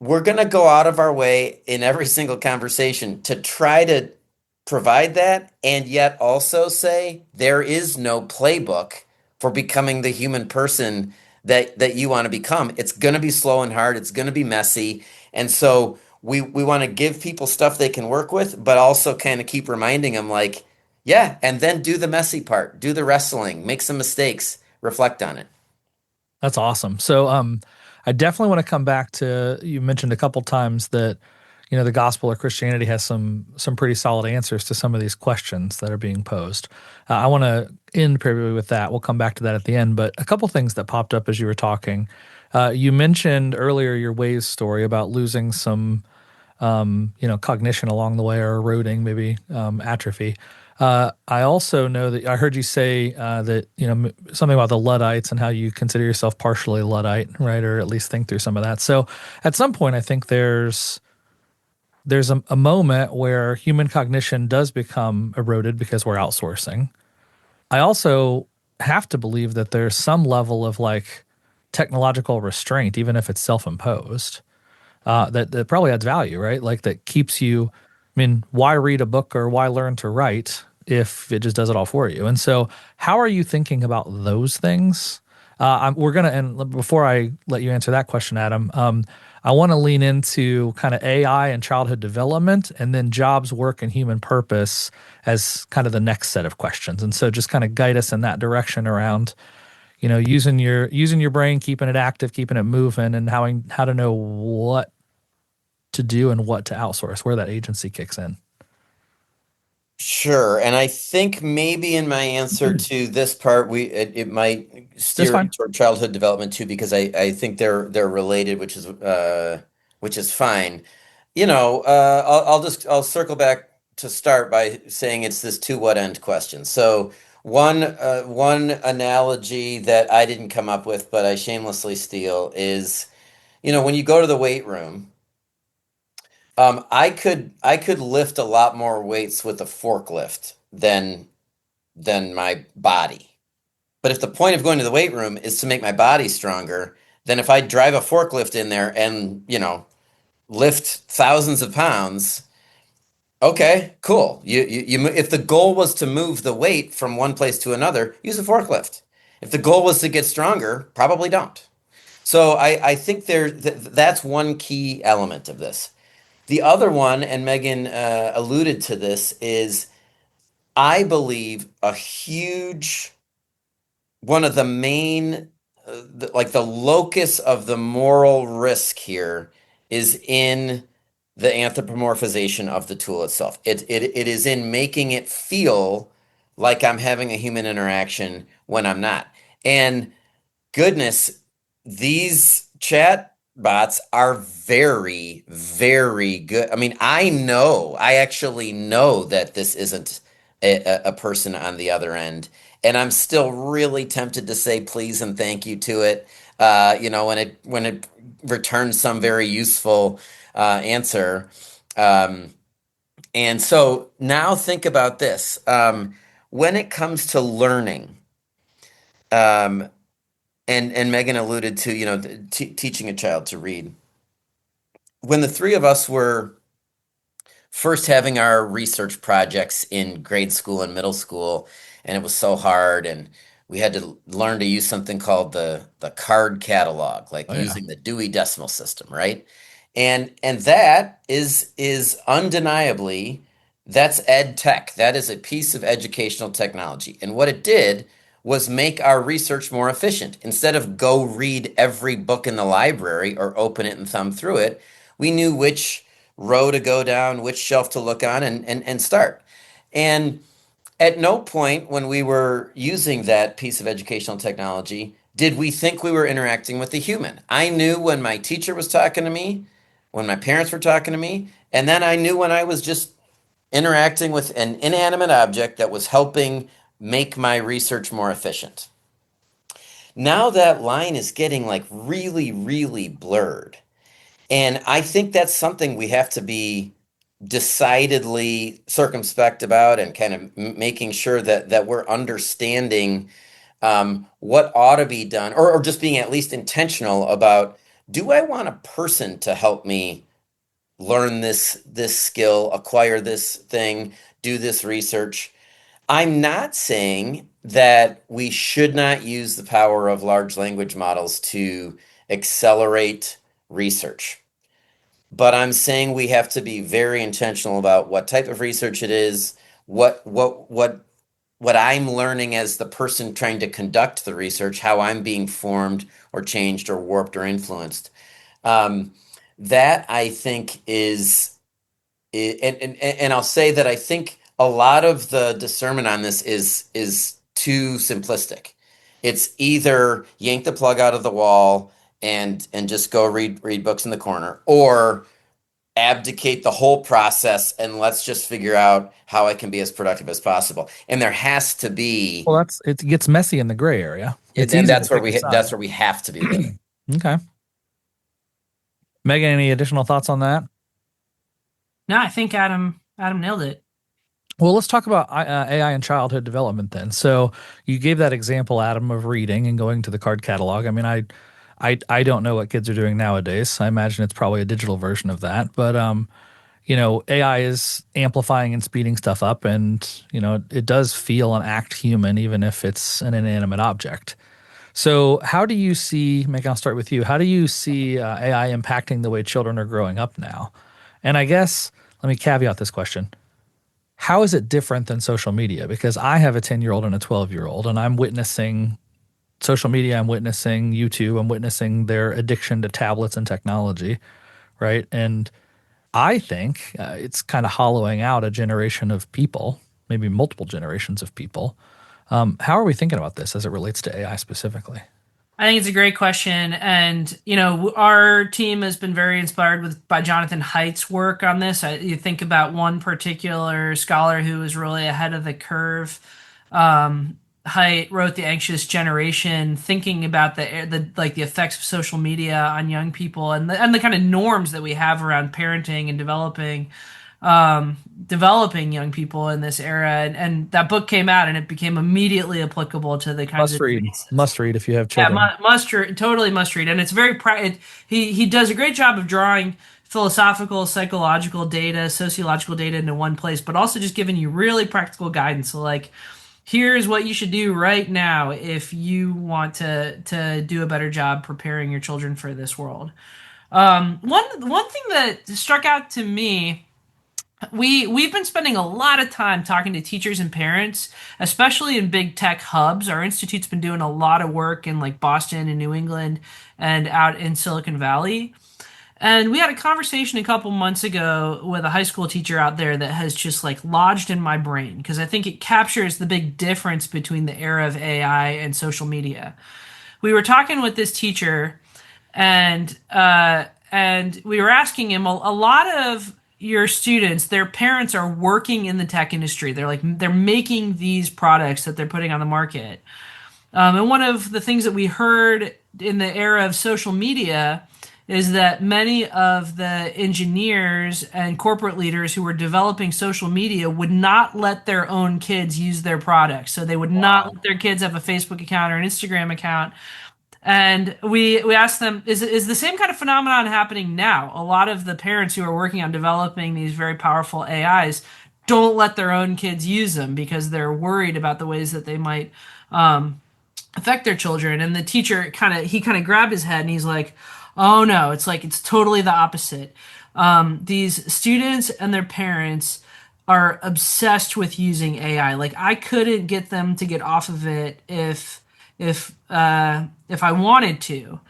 D: We're going to go out of our way in every single conversation to try to provide that, and yet also say there is no playbook for becoming the human person that you want to become. It's going to be slow and hard. It's going to be messy. And so we want to give people stuff they can work with, but also kind of keep reminding them like, yeah, and then do the messy part, do the wrestling, make some mistakes, reflect on it.
B: That's awesome. So, I definitely want to come back to, you mentioned a couple times that, the gospel or Christianity has some pretty solid answers to some of these questions that are being posed. I want to end probably with that. We'll come back to that at the end, but a couple things that popped up as you were talking. You mentioned earlier your Waze story about losing some, cognition along the way, or eroding, maybe atrophy. I also know that I heard you say that something about the Luddites and how you consider yourself partially Luddite, right? Or at least think through some of that. So at some point, I think there's a moment where human cognition does become eroded because we're outsourcing. I also have to believe that there's some level of like technological restraint, even if it's self-imposed, that probably adds value, right? Like that keeps you. I mean, why read a book or why learn to write if it just does it all for you? And so, how are you thinking about those things? We're gonna, and before I let you answer that question, Adam, I want to lean into kind of AI and childhood development, and then jobs, work, and human purpose as kind of the next set of questions. And so, just kind of guide us in that direction around, using your brain, keeping it active, keeping it moving, and how to know what to do and what to outsource, where that agency kicks in.
D: Sure. And I think maybe in my answer to this part, it might
B: That's
D: steer
B: fine.
D: toward childhood development too, because I think they're related, which is fine. I'll circle back to start by saying it's this to what end question. So one analogy that I didn't come up with, but I shamelessly steal is, when you go to the weight room, I could lift a lot more weights with a forklift than my body. But if the point of going to the weight room is to make my body stronger, then if I drive a forklift in there and, lift thousands of pounds, okay, cool. If the goal was to move the weight from one place to another, use a forklift. If the goal was to get stronger, probably don't. So I think that's one key element of this. The other one, and Megan alluded to this, is I believe a huge one of the main, like the locus of the moral risk here is in the anthropomorphization of the tool itself. It is in making it feel like I'm having a human interaction when I'm not. And goodness, these chat bots are very, very good. I mean, I actually know that this isn't a person on the other end, and I'm still really tempted to say please and thank you to it. When it returns some very useful answer. Um, and so now think about this. When it comes to learning, um, and Megan alluded to, teaching a child to read. When the three of us were first having our research projects in grade school and middle school, and it was so hard, and we had to learn to use something called the card catalog, like
B: Oh yeah.
D: using the Dewey Decimal System, right? And that is undeniably that's ed tech. That is a piece of educational technology. And what it did was make our research more efficient. Instead of go read every book in the library or open it and thumb through it, we knew which row to go down, which shelf to look on, and start. And at no point when we were using that piece of educational technology did we think we were interacting with a human. I knew when my teacher was talking to me, when my parents were talking to me, and then I knew when I was just interacting with an inanimate object that was helping make my research more efficient. Now that line is getting like really, really blurred. And I think that's something we have to be decidedly circumspect about and kind of making sure that we're understanding what ought to be done, or just being at least intentional about, do I want a person to help me learn this skill, acquire this thing, do this research? I'm not saying that we should not use the power of large language models to accelerate research. But I'm saying we have to be very intentional about what type of research it is, what I'm learning as the person trying to conduct the research, how I'm being formed or changed or warped or influenced. Um, that I think and I'll say that I think a lot of the discernment on this is too simplistic. It's either yank the plug out of the wall and just go read books in the corner, or abdicate the whole process and let's just figure out how I can be as productive as possible. And there has to be,
B: Well, it gets messy in the gray area. It's
D: and
B: easy to
D: that's where
B: pick
D: we
B: a side.
D: that's where we have to be living.
B: Okay. Megan, any additional thoughts on that?
A: No, I think Adam nailed it.
B: Well, let's talk about AI and childhood development then. So you gave that example, Adam, of reading and going to the card catalog. I mean, I don't know what kids are doing nowadays. I imagine it's probably a digital version of that. But AI is amplifying and speeding stuff up, and it does feel and act human, even if it's an inanimate object. So, how do you see, Meg, I'll start with you. How do you see AI impacting the way children are growing up now? And I guess, let me caveat this question. How is it different than social media? Because I have a 10-year-old and a 12-year-old, and I'm witnessing social media, I'm witnessing YouTube, I'm witnessing their addiction to tablets and technology, right? And I think it's kind of hollowing out a generation of people, maybe multiple generations of people. How are we thinking about this as it relates to AI specifically?
A: I think it's a great question, and our team has been very inspired by Jonathan Haidt's work on this. You think about one particular scholar who was really ahead of the curve. Haidt wrote The Anxious Generation, thinking about the effects of social media on young people and the kind of norms that we have around parenting and developing young people in this era. And that book came out, and it became immediately applicable to the kinds
B: Must
A: of
B: read,
A: debates.
B: must read if you have
A: Yeah,
B: children.
A: must read, totally must read, and it's very he does a great job of drawing philosophical, psychological data, sociological data into one place, but also just giving you really practical guidance. So like, here's what you should do right now if you want to do a better job preparing your children for this world. One thing that struck out to me, we've been spending a lot of time talking to teachers and parents, especially in big tech hubs. Our institute's been doing a lot of work in like Boston and New England and out in Silicon Valley. And we had a conversation a couple months ago with a high school teacher out there that has just like lodged in my brain because I think it captures the big difference between the era of AI and social media. We were talking with this teacher, and we were asking him, a lot of your students, their parents are working in the tech industry. They're making these products that they're putting on the market. And one of the things that we heard in the era of social media is that many of the engineers and corporate leaders who were developing social media would not let their own kids use their products. So they would not let their kids have a Facebook account or an Instagram account. And we asked them, is the same kind of phenomenon happening now? A lot of the parents who are working on developing these very powerful AIs don't let their own kids use them because they're worried about the ways that they might affect their children. And the teacher kind of grabbed his head and he's like, "Oh no, it's totally the opposite. These students and their parents are obsessed with using AI. Like I couldn't get them to get off of it if I wanted to."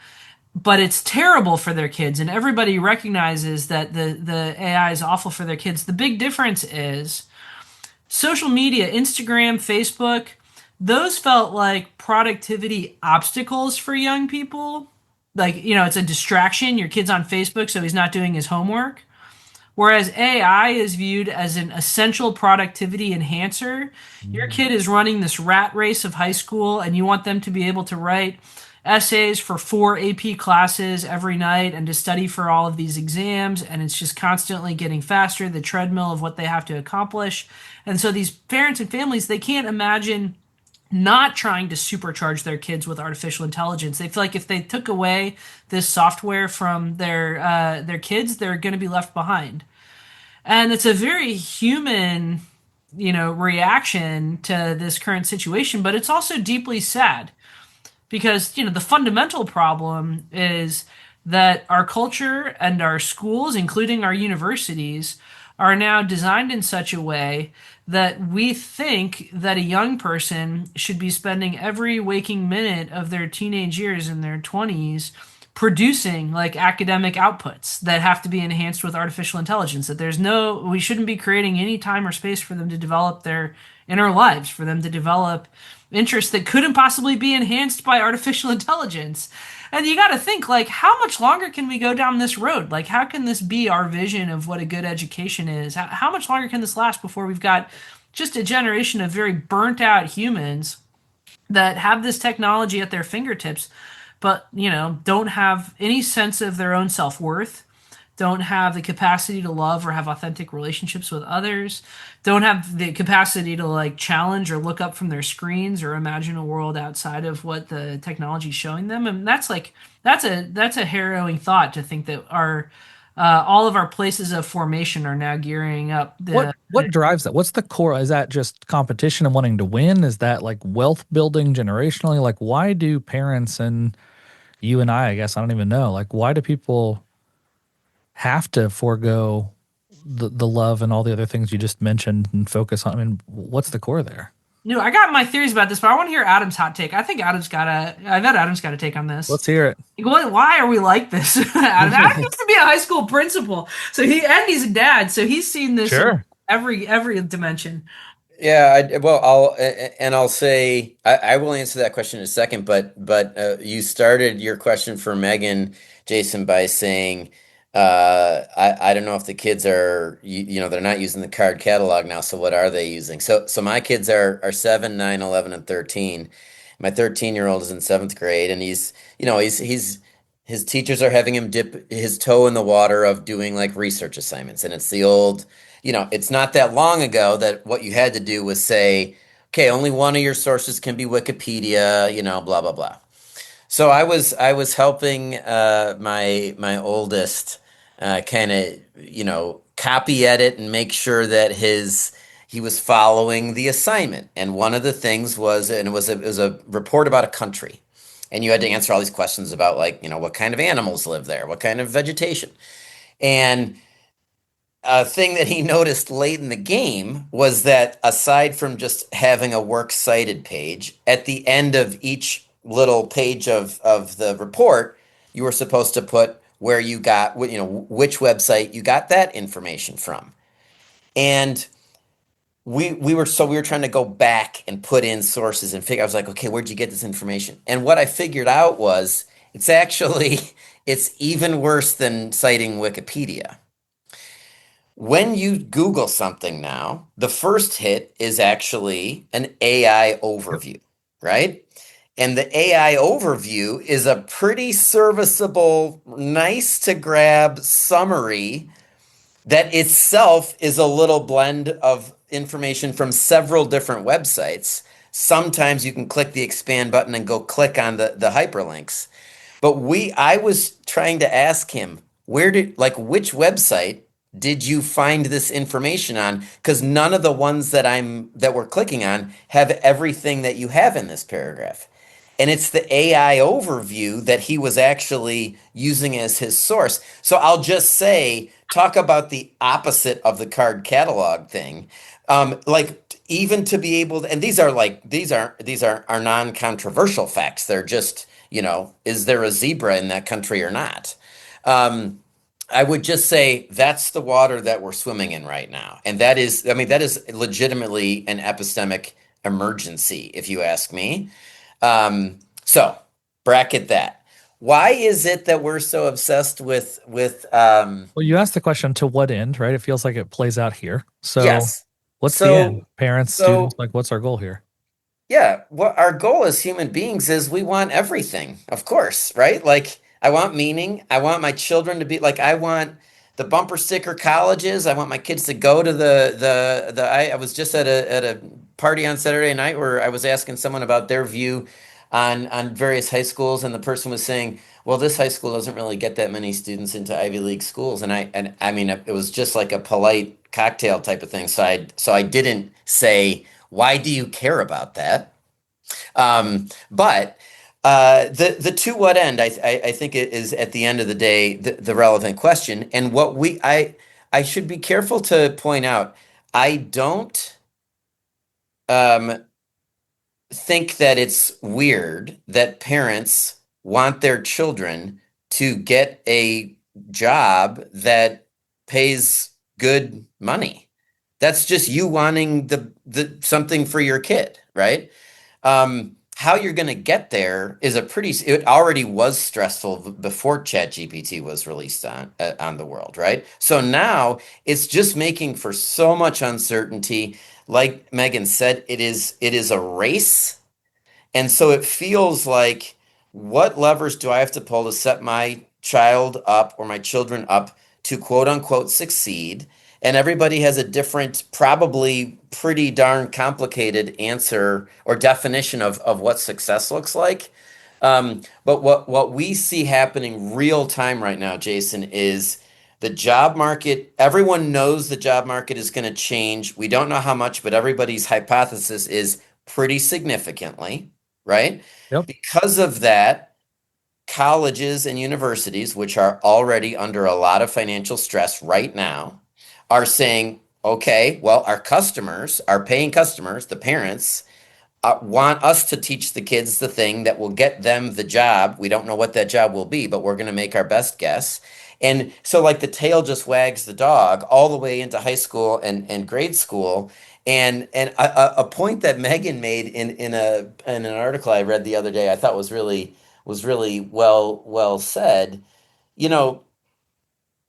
A: But it's terrible for their kids, and everybody recognizes that the AI is awful for their kids. The big difference is social media, Instagram, Facebook, those felt like productivity obstacles for young people. Like, it's a distraction. Your kid's on Facebook, so he's not doing his homework. Whereas AI is viewed as an essential productivity enhancer. Your
B: Mm.
A: kid is running this rat race of high school, and you want them to be able to write essays for 4 AP classes every night and to study for all of these exams. And it's just constantly getting faster, the treadmill of what they have to accomplish. And so these parents and families, they can't imagine not trying to supercharge their kids with artificial intelligence. They feel like if they took away this software from their kids, they're going to be left behind. And it's a very human, reaction to this current situation, but it's also deeply sad because the fundamental problem is that our culture and our schools, including our universities, are now designed in such a way that we think that a young person should be spending every waking minute of their teenage years in their 20s producing like academic outputs that have to be enhanced with artificial intelligence, that we shouldn't be creating any time or space for them to develop their inner lives, for them to develop interests that couldn't possibly be enhanced by artificial intelligence. And you got to think, like, how much longer can we go down this road? Like, how can this be our vision of what a good education is? How much longer can this last before we've got just a generation of very burnt out humans that have this technology at their fingertips, but, don't have any sense of their own self worth, don't have the capacity to love or have authentic relationships with others, don't have the capacity to like challenge or look up from their screens or imagine a world outside of what the technology is showing them. And that's like that's a harrowing thought to think that our all of our places of formation are now gearing up the
B: What drives that? What's the core? Is that just competition and wanting to win? Is that like wealth building generationally? Like why do parents and you and I guess I don't even know. Like why do people have to forego the love and all the other things you just mentioned and focus on? I mean, what's the core there?
A: I got my theories about this, but I want to hear Adam's hot take. I bet Adam's got a take on this.
B: Let's hear it.
A: Like, why are we like this? Adam used to be a high school principal, so he's a dad, so he's seen this in
B: Sure.
A: every dimension.
D: Yeah, well, I'll say I will answer that question in a second, but you started your question for Megan, Jason, by saying I don't know if the kids are they're not using the card catalog now, so what are they using? So my kids are 7, 9, 11, and 13. My 13-year-old is in seventh grade, and he's his teachers are having him dip his toe in the water of doing like research assignments, and it's the old it's not that long ago that what you had to do was say, okay, only one of your sources can be Wikipedia, blah blah blah. So I was helping my oldest kind of copy edit and make sure that he was following the assignment. And one of the things was, and it was a report about a country, and you had to answer all these questions about like what kind of animals live there, what kind of vegetation, and a thing that he noticed late in the game was that aside from just having a works cited page, at the end of each little page of the report, you were supposed to put where you got, which website you got that information from. And we were trying to go back and put in sources and figure. I was like, okay, where'd you get this information? And what I figured out was it's actually it's even worse than citing Wikipedia. When you Google something now, the first hit is actually an AI
B: Yep.
D: overview, right? And the AI overview is a pretty serviceable, nice to grab summary that itself is a little blend of information from several different websites. Sometimes you can click the expand button and go click on the hyperlinks. But I was trying to ask him, which website did you find this information on? Because none of the ones that we're clicking on have everything that you have in this paragraph. And it's the AI overview that he was actually using as his source. So I'll just say, talk about the opposite of the card catalog thing. Like even to be able to, and these are non-controversial facts. They're just, is there a zebra in that country or not? I would just say that's the water that we're swimming in right now. And that is legitimately an epistemic emergency, if you ask me. So bracket that. Why is it that we're so obsessed with
B: Well, you asked the question to what end, right? It feels like it plays out here. So
D: yes.
B: what's the end?
D: So
B: Parents, students,
D: so
B: like what's our goal here?
D: yeah, what our goal as human beings is we want everything, of course, right? Like I want meaning. I want my children to be like I want the bumper sticker colleges. I want my kids to go to I was just at a party on Saturday night where I was asking someone about their view on various high schools, and the person was saying, "Well, this high school doesn't really get that many students into Ivy League schools." And I mean it was just like a polite cocktail type of thing. So I didn't say, "Why do you care about that?" But the to what end? I think it is at the end of the day the relevant question, and I should be careful to point out. I don't um, think that it's weird that parents want their children to get a job that pays good money. That's just you wanting the something for your kid, right? How you're going to get there is it already was stressful before ChatGPT was released on the world, right? So now it's just making for so much uncertainty. Like Megan said, it is a race. And so it feels like what levers do I have to pull to set my child up or my children up to quote unquote succeed. And everybody has a different, probably pretty darn complicated answer or definition of what success looks like. But what we see happening real time right now, Jason, is the job market. Everyone knows the job market is going to change. We don't know how much, but everybody's hypothesis is pretty significantly, right?
B: Yep.
D: Because of that, colleges and universities, which are already under a lot of financial stress right now, are saying, okay, well, our customers, our paying customers, the parents, want us to teach the kids the thing that will get them the job. We don't know what that job will be, but we're going to make our best guess. And so, like, the tail just wags the dog all the way into high school and grade school. And a point that Meghan made in an article I read the other day, I thought was really well said. You know,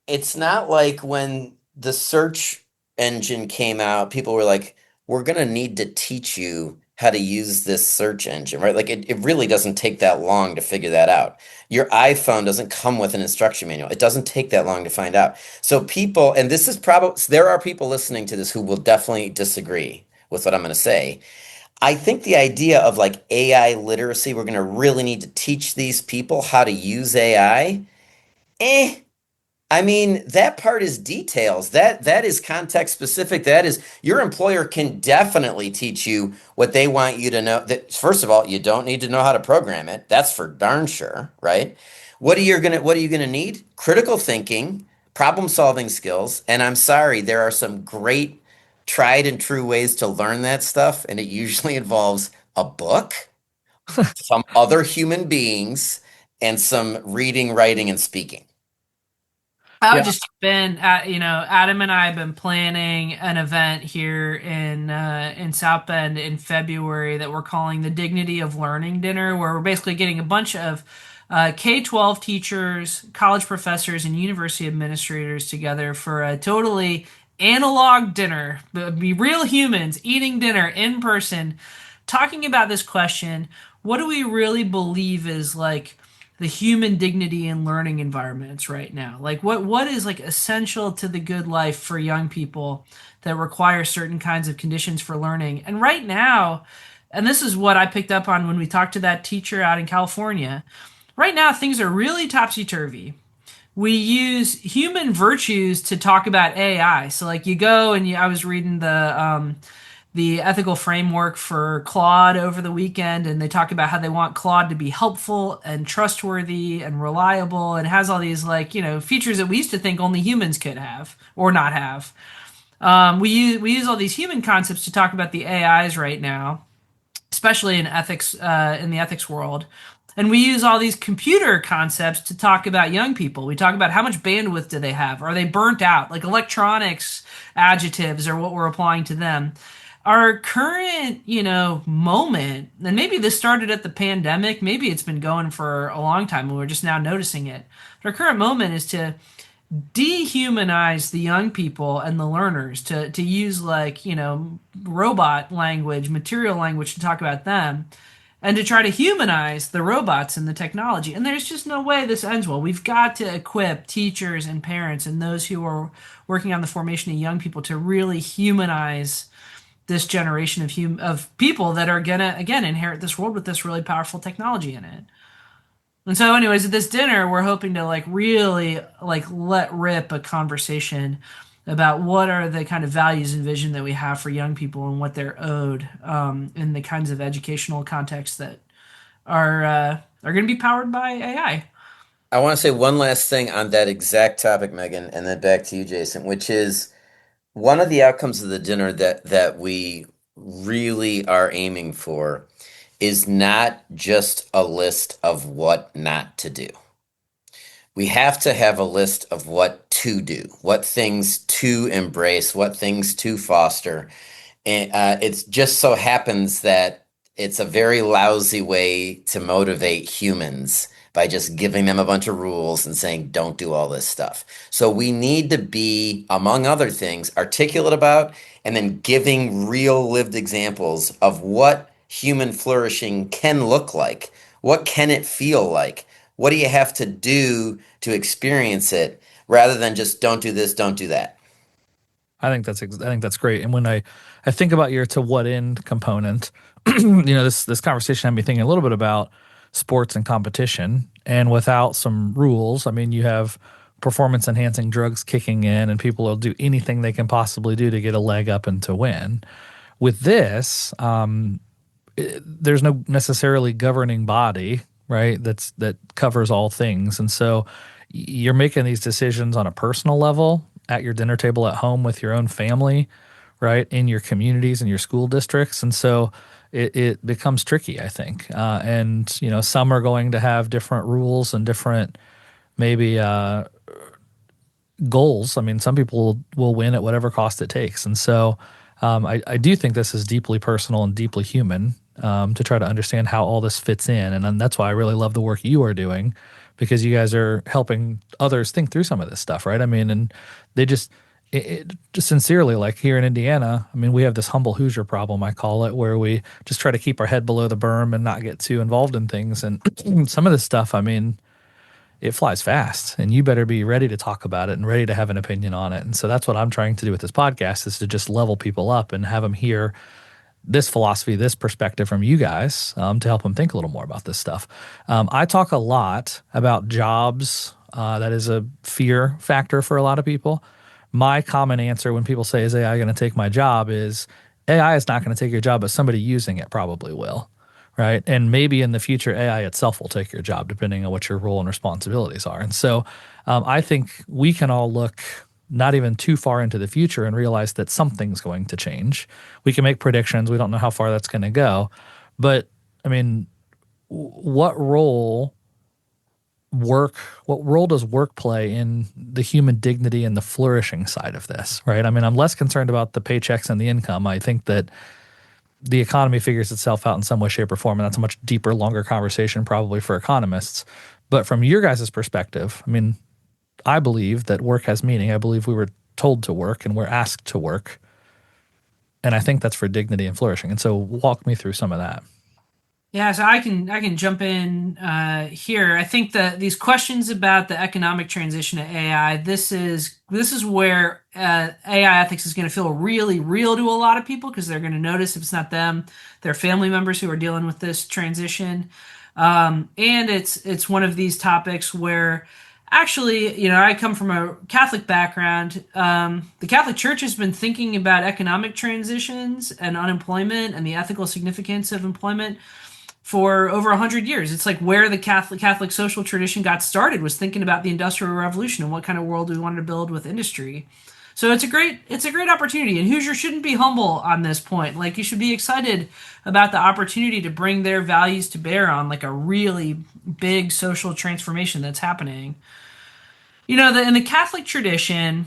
D: it's not like when the search engine came out, people were like, we're going to need to teach you how to use this search engine, right? Like it really doesn't take that long to figure that out. Your iPhone doesn't come with an instruction manual. It doesn't take that long to find out. So people, and this is probably, there are people listening to this who will definitely disagree with what I'm going to say. I think the idea of like AI literacy, we're going to really need to teach these people how to use AI. Eh, I mean, that part is details. That is context specific. That is your employer can definitely teach you what they want you to know. That first of all, you don't need to know how to program it. That's for darn sure, right? What are you gonna need? Critical thinking, problem solving skills. And I'm sorry, there are some great tried and true ways to learn that stuff, and it usually involves a book, some other human beings, and some reading, writing, and speaking.
A: I would
B: Yeah.
A: just been Adam and I have been planning an event here in South Bend in February that we're calling the Dignity of Learning Dinner, where we're basically getting a bunch of K-12 teachers, college professors, and university administrators together for a totally analog dinner. Be real humans eating dinner in person, talking about this question: what do we really believe is like the human dignity in learning environments right now? Like what is like essential to the good life for young people that require certain kinds of conditions for learning? And right now, and this is what I picked up on when we talked to that teacher out in California, right now things are really topsy-turvy. We use human virtues to talk about AI. So like you go and I was reading the ethical framework for Claude over the weekend, and they talk about how they want Claude to be helpful and trustworthy and reliable, and has all these like features that we used to think only humans could have or not have. We use all these human concepts to talk about the AIs right now, especially in ethics in the ethics world. And we use all these computer concepts to talk about young people. We talk about how much bandwidth do they have? Are they burnt out? Like electronics adjectives are what we're applying to them. Our current, moment, and maybe this started at the pandemic, maybe it's been going for a long time and we're just now noticing it. But our current moment is to dehumanize the young people and the learners, to use like robot language, material language to talk about them, and to try to humanize the robots and the technology. And there's just no way this ends well. We've got to equip teachers and parents and those who are working on the formation of young people to really humanize this generation of people that are gonna again inherit this world with this really powerful technology in it. And so, anyways, at this dinner, we're hoping to like really like let rip a conversation about what are the kind of values and vision that we have for young people and what they're owed in the kinds of educational contexts that are going to be powered by AI.
D: I want to say one last thing on that exact topic, Megan, and then back to you, Jason, which is one of the outcomes of the dinner that we really are aiming for is not just a list of what not to do. We have to have a list of what to do, what things to embrace, what things to foster. And it just so happens that it's a very lousy way to motivate humans by just giving them a bunch of rules and saying, don't do all this stuff. So we need to be, among other things, articulate about and then giving real lived examples of what human flourishing can look like. What can it feel like? What do you have to do to experience it? rather than just don't do this, don't do that.
B: I think that's great. And when I think about your to what end component, this conversation had me thinking a little bit about sports and competition. And without some rules, I mean, you have performance enhancing drugs kicking in, and people will do anything they can possibly do to get a leg up and to win. With this, there's no necessarily governing body, right? That covers all things, and so you're making these decisions on a personal level at your dinner table at home with your own family, right? In your communities and your school districts, and so it becomes tricky, I think. And some are going to have different rules and different maybe goals. I mean, some people will win at whatever cost it takes, and so I do think this is deeply personal and deeply human to try to understand how all this fits in. And then that's why I really love the work you are doing, because you guys are helping others think through some of this stuff, right? I mean, and they just sincerely, like here in Indiana, I mean, we have this humble Hoosier problem, I call it, where we just try to keep our head below the berm and not get too involved in things. And some of this stuff, I mean, it flies fast, and you better be ready to talk about it and ready to have an opinion on it. And so that's what I'm trying to do with this podcast, is to just level people up and have them hear this philosophy, this perspective from you guys, to help them think a little more about this stuff. I talk a lot about jobs. That is a fear factor for a lot of people. My common answer when people say, is AI going to take my job, is AI is not going to take your job, but somebody using it probably will, right? And maybe in the future, AI itself will take your job, depending on what your role and responsibilities are. And so I think we can all look not even too far into the future and realize that something's going to change. We can make predictions. We don't know how far that's going to go. But I mean, what role does work play in the human dignity and the flourishing side of this, right? I mean, I'm less concerned about the paychecks and the income. I think that the economy figures itself out in some way, shape, or form, and that's a much deeper, longer conversation probably for economists. But from your guys' perspective, I mean, I believe that work has meaning. I believe we were told to work and we're asked to work. And I think that's for dignity and flourishing. And so walk me through some of that.
A: Yeah, so I can jump in here. I think that these questions about the economic transition to AI, this is where AI ethics is going to feel really real to a lot of people, because they're going to notice if it's not them, their family members who are dealing with this transition. And it's one of these topics where actually, I come from a Catholic background. The Catholic Church has been thinking about economic transitions and unemployment and the ethical significance of employment for over 100 years. It's like where the Catholic social tradition got started, was thinking about the Industrial Revolution and what kind of world we wanted to build with industry. So it's a great opportunity, and Hoosier shouldn't be humble on this point. Like, you should be excited about the opportunity to bring their values to bear on like a really big social transformation that's happening. In the Catholic tradition,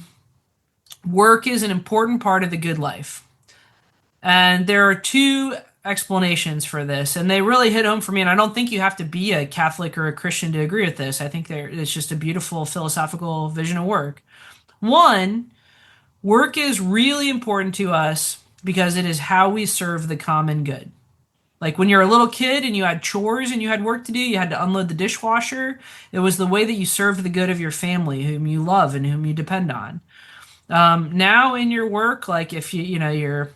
A: work is an important part of the good life. And there are two explanations for this, and they really hit home for me. And I don't think you have to be a Catholic or a Christian to agree with this. I think it's just a beautiful philosophical vision of work. One, work is really important to us because it is how we serve the common good. Like when you're a little kid and you had chores and you had work to do, you had to unload the dishwasher. It was the way that you served the good of your family, whom you love and whom you depend on. Now in your work, like if you're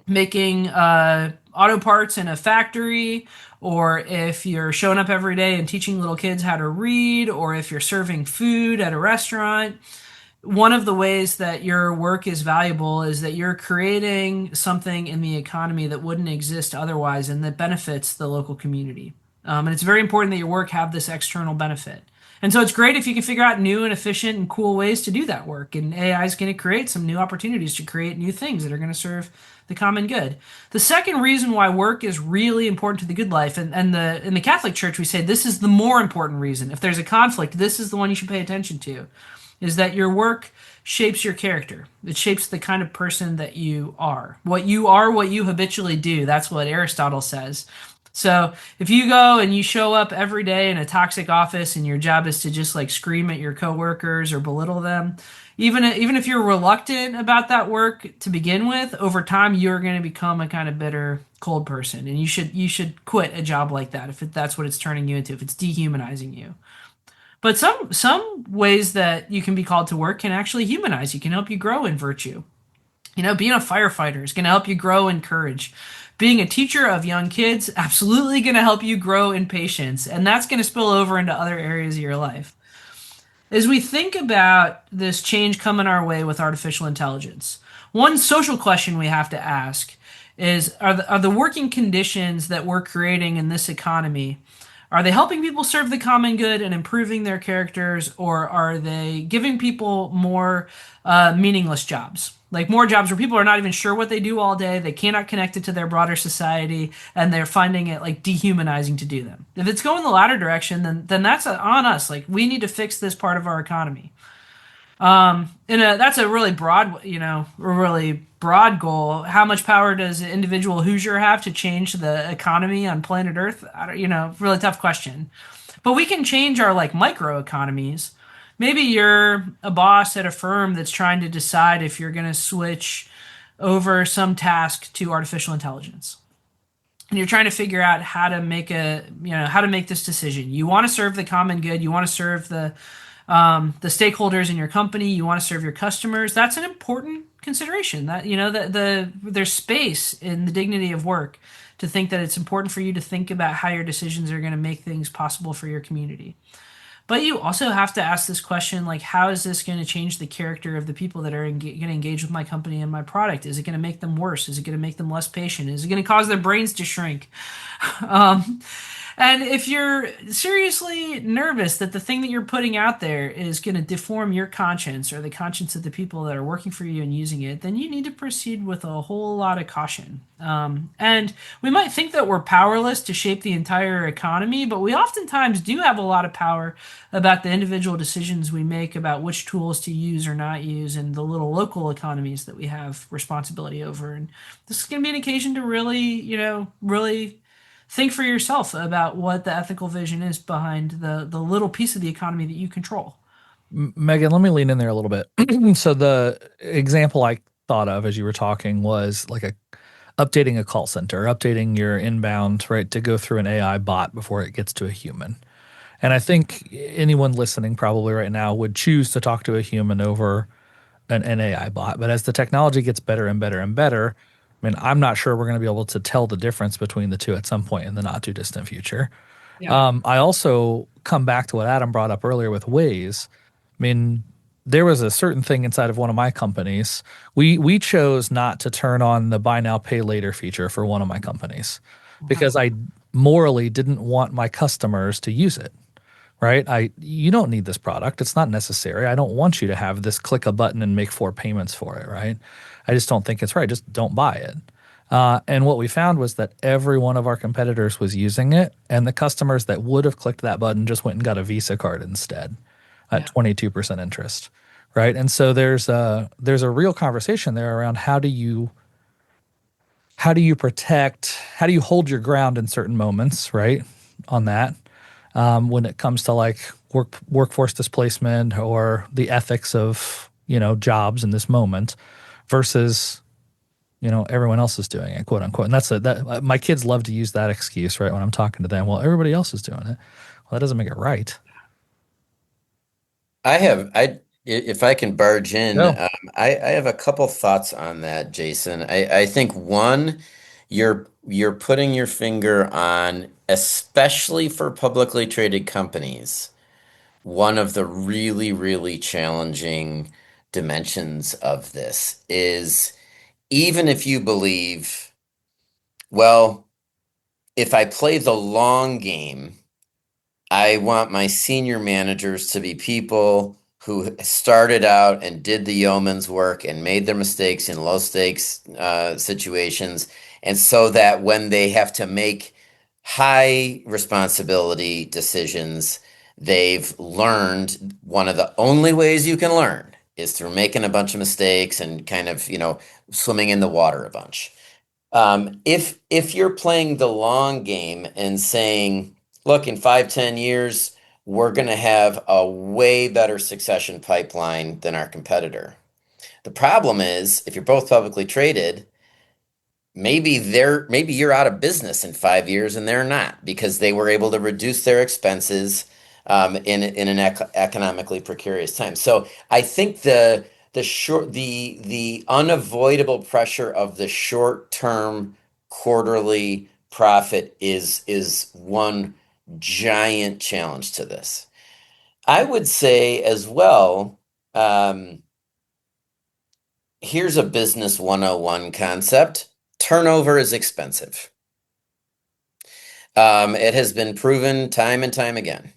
A: making auto parts in a factory, or if you're showing up every day and teaching little kids how to read, or if you're serving food at a restaurant, one of the ways that your work is valuable is that you're creating something in the economy that wouldn't exist otherwise and that benefits the local community. And it's very important that your work have this external benefit. And so it's great if you can figure out new and efficient and cool ways to do that work. And AI is going to create some new opportunities to create new things that are going to serve the common good. The second reason why work is really important to the good life, and in the Catholic Church, we say this is the more important reason. If there's a conflict, this is the one you should pay attention to, is that your work shapes your character. It shapes the kind of person that you are. What you are, what you habitually do. That's what Aristotle says. So if you go and you show up every day in a toxic office and your job is to just like scream at your coworkers or belittle them, even if you're reluctant about that work to begin with, over time you're going to become a kind of bitter, cold person, and you should quit a job like that if that's what it's turning you into, if it's dehumanizing you. But some ways that you can be called to work can actually humanize you, can help you grow in virtue. Being a firefighter is going to help you grow in courage. Being a teacher of young kids, absolutely going to help you grow in patience, and that's going to spill over into other areas of your life. As we think about this change coming our way with artificial intelligence, one social question we have to ask is are the working conditions that we're creating in this economy, are they helping people serve the common good and improving their characters, or are they giving people more meaningless jobs? Like more jobs where people are not even sure what they do all day, they cannot connect it to their broader society, and they're finding it like dehumanizing to do them. If it's going the latter direction, then that's on us. Like we need to fix this part of our economy. That's a really broad, really broad goal. How much power does an individual Hoosier have to change the economy on planet Earth? I don't, really tough question. But we can change our like micro economies. Maybe you're a boss at a firm that's trying to decide if you're going to switch over some task to artificial intelligence. And you're trying to figure out how to make this decision. You want to serve the common good. You want to serve the stakeholders in your company. You want to serve your customers. That's an important consideration. That there's space in the dignity of work to think that it's important for you to think about how your decisions are going to make things possible for your community. But you also have to ask this question, like, how is this going to change the character of the people that are going to engage with my company and my product? Is it going to make them worse? Is it going to make them less patient? Is it going to cause their brains to shrink? Um, and if you're seriously nervous that the thing that you're putting out there is going to deform your conscience or the conscience of the people that are working for you and using it, then you need to proceed with a whole lot of caution. And we might think that we're powerless to shape the entire economy, but we oftentimes do have a lot of power about the individual decisions we make about which tools to use or not use and the little local economies that we have responsibility over. And this is going to be an occasion to really, really think for yourself about what the ethical vision is behind the little piece of the economy that you control.
B: Megan, let me lean in there a little bit. So the example I thought of as you were talking was like a updating a call center, updating your inbound, right, to go through an AI bot before it gets to a human. And I think anyone listening probably right now would choose to talk to a human over an AI bot. But as the technology gets better and better and better, I mean, I'm not sure we're going to be able to tell the difference between the two at some point in the not too distant future.
A: Yeah.
B: I also come back to what Adam brought up earlier with Waze. I mean, there was a certain thing inside of one of my companies. We chose not to turn on the buy now pay later feature for one of my companies because I morally didn't want my customers to use it. Right? You don't need this product. It's not necessary. I don't want you to have this click a button and make 4 payments for it, right? I just don't think it's right. Just don't buy it. And what we found was that every one of our competitors was using it, and the customers that would have clicked that button just went and got a Visa card instead at
A: Yeah.
B: 22% interest, right? And so there's a real conversation there around how do you hold your ground in certain moments, right? On that, when it comes to like workforce displacement or the ethics of jobs in this moment versus everyone else is doing it, quote unquote. And that my kids love to use that excuse, right, when I'm talking to them. Well, everybody else is doing it. Well, that doesn't make it right.
D: If I can barge in,
B: No.
D: I have a couple thoughts on that, Jason. I think one, you're putting your finger on, especially for publicly traded companies, one of the really, really challenging dimensions of this is even if you believe, well, if I play the long game, I want my senior managers to be people who started out and did the yeoman's work and made their mistakes in low stakes situations. And so that when they have to make high responsibility decisions, they've learned one of the only ways you can learn is through making a bunch of mistakes and kind of, swimming in the water a bunch. If you're playing the long game and saying, look, in 5, 10 years, we're going to have a way better succession pipeline than our competitor. The problem is, if you're both publicly traded, maybe you're out of business in 5 years and they're not because they were able to reduce their expenses in an economically precarious time. So I think the unavoidable pressure of the short term quarterly profit is one giant challenge to this. I would say as well, um, here's a business 101 concept. Turnover is expensive. It has been proven time and time again.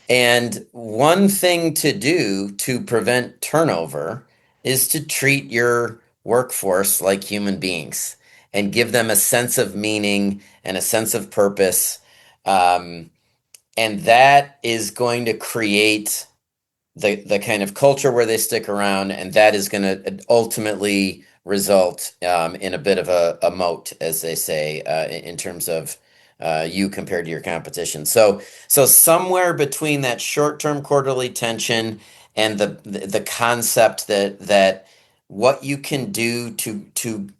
D: And one thing to do to prevent turnover is to treat your workforce like human beings and give them a sense of meaning and a sense of purpose. Um, and that is going to create the kind of culture where they stick around, and that is going to ultimately result in a bit of a moat, as they say, in terms of you compared to your competition. So somewhere between that short-term quarterly tension and the concept that what you can do to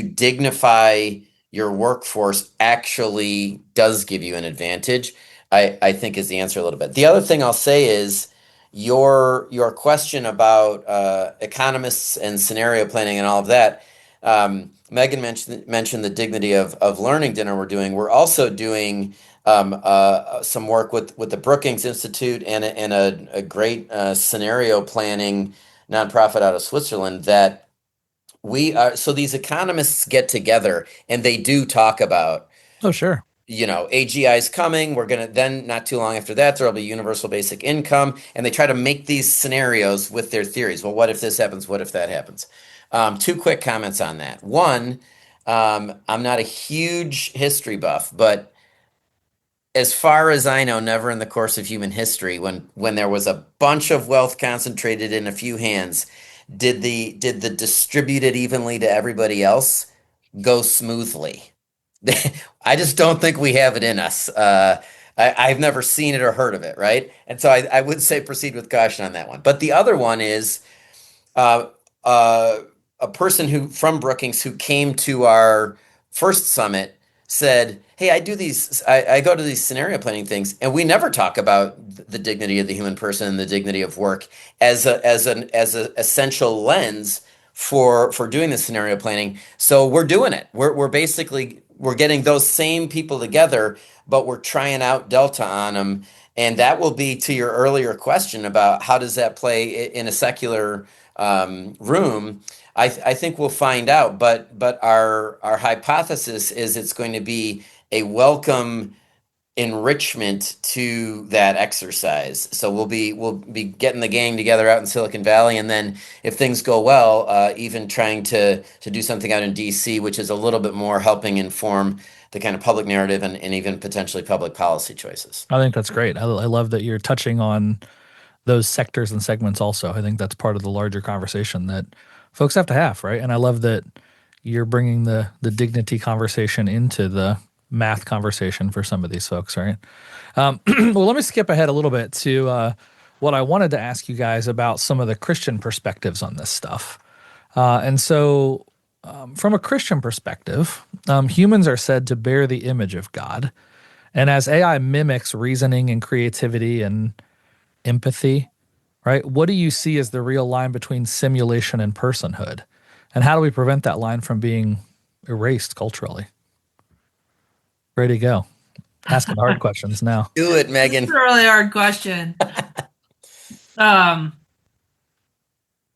D: dignify your workforce actually does give you an advantage, I think is the answer a little bit. The other thing I'll say is your question about economists and scenario planning and all of that. Meghan mentioned the dignity of learning dinner we're doing. We're also doing some work with the Brookings Institute and a great scenario planning nonprofit out of Switzerland that we are. So these economists get together and they do talk about,
B: Oh, sure.
D: AGI is coming. We're going to then, not too long after that, there'll be universal basic income. And they try to make these scenarios with their theories. Well, what if this happens? What if that happens? Two quick comments on that. One, I'm not a huge history buff, but as far as I know, never in the course of human history, when there was a bunch of wealth concentrated in a few hands, did the distribute it evenly to everybody else go smoothly? I just don't think we have it in us. I've never seen it or heard of it, right? And so I would say proceed with caution on that one. But the other one is uh, uh, a person who from Brookings who came to our first summit said, "Hey, I go to these scenario planning things, and we never talk about the dignity of the human person and the dignity of work as an essential lens for doing the scenario planning. So we're doing it. We're basically we're getting those same people together, but we're trying out Delta on them." And that will be to your earlier question about how does that play in a secular room. I think we'll find out, but our hypothesis is it's going to be a welcome enrichment to that exercise. So we'll be getting the gang together out in Silicon Valley, and then if things go well, even trying to do something out in DC, which is a little bit more helping inform the kind of public narrative and even potentially public policy choices.
B: I think that's great. I love that you're touching on those sectors and segments also. I think that's part of the larger conversation that folks have to have, right? And I love that you're bringing the dignity conversation into the math conversation for some of these folks, right? Well, let me skip ahead a little bit to what I wanted to ask you guys about some of the Christian perspectives on this stuff. And so, from a Christian perspective, humans are said to bear the image of God. And as AI mimics reasoning and creativity and empathy, right? What do you see as the real line between simulation and personhood? And how do we prevent that line from being erased culturally? Ready to go. Asking hard questions now.
D: Do it,
A: This is
D: Meghan.
A: a really hard question. Um,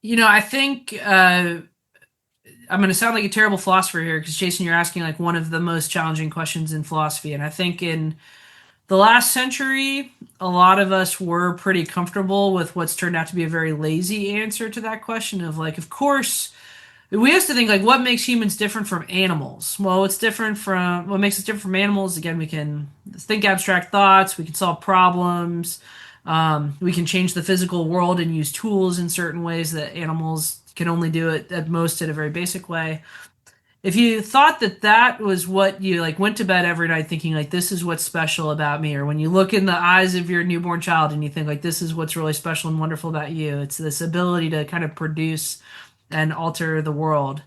A: I think I'm going to sound like a terrible philosopher here because Jason, you're asking like one of the most challenging questions in philosophy, and I think in the last century, a lot of us were pretty comfortable with what's turned out to be a very lazy answer to that question of like, of course, we used to think like what makes humans different from animals. Well, what makes us different from animals. Again, we can think abstract thoughts, we can solve problems, we can change the physical world and use tools in certain ways that animals can only do it at most in a very basic way. If you thought that that was what you like went to bed every night thinking like this is what's special about me, or when you look in the eyes of your newborn child and you think like this is what's really special and wonderful about you, it's this ability to kind of produce and alter the world,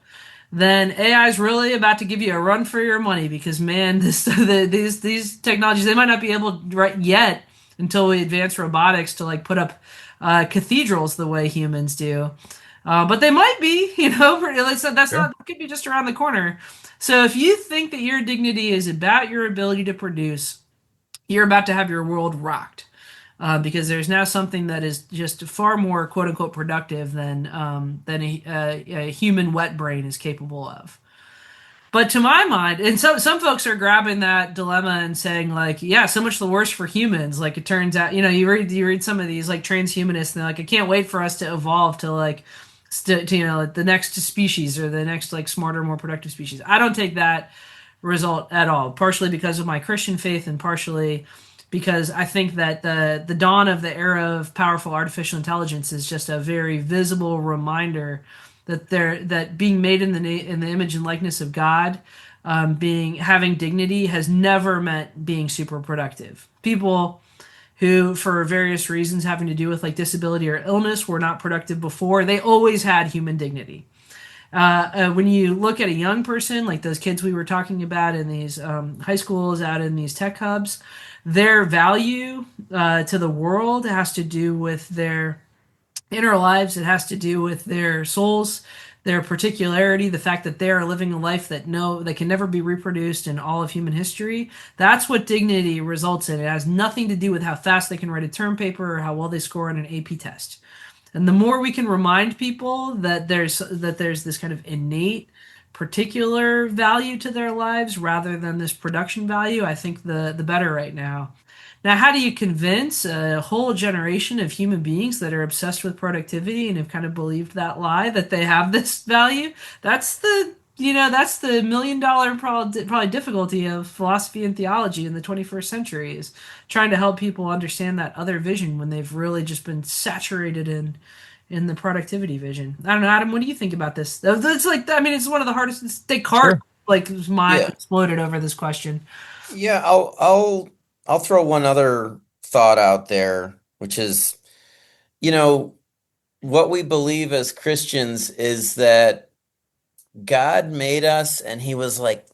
A: then AI is really about to give you a run for your money because man, these technologies they might not be able right yet until we advance robotics to like put up cathedrals the way humans do. But they might be, like, so that's
B: Sure.
A: not, that could be just around the corner. So if you think that your dignity is about your ability to produce, you're about to have your world rocked. Because there's now something that is just far more "quote unquote" productive than a human wet brain is capable of. But to my mind, and some folks are grabbing that dilemma and saying like, yeah, so much the worse for humans. Like it turns out, you read some of these like transhumanists, and they're like, I can't wait for us to evolve to like, the next species or the next like smarter, more productive species. I don't take that result at all. Partially because of my Christian faith, and partially because I think that the dawn of the era of powerful artificial intelligence is just a very visible reminder that being made in the image and likeness of God, being having dignity has never meant being super productive. People who, for various reasons having to do with like disability or illness, were not productive before. They always had human dignity. When you look at a young person, like those kids we were talking about in these high schools, out in these tech hubs, their value to the world has to do with their inner lives. It has to do with their souls, their particularity, the fact that they are living a life that can never be reproduced in all of human history. That's what dignity results in. It has nothing to do with how fast they can write a term paper or how well they score on an AP test. And the more we can remind people that there's this kind of innate particular value to their lives rather than this production value, I think the better right now. Now, how do you convince a whole generation of human beings that are obsessed with productivity and have kind of believed that lie that they have this value? That's the $1 million probably difficulty of philosophy and theology in the 21st century, is trying to help people understand that other vision when they've really just been saturated in the productivity vision. I don't know, Adam, what do you think about this? It's like, I mean, it's one of the hardest. Descartes,
B: Sure.
A: like, his mind
D: Yeah.
A: exploded over this question.
D: Yeah, I'll throw one other thought out there, which is, you know, what we believe as Christians is that God made us and he was like,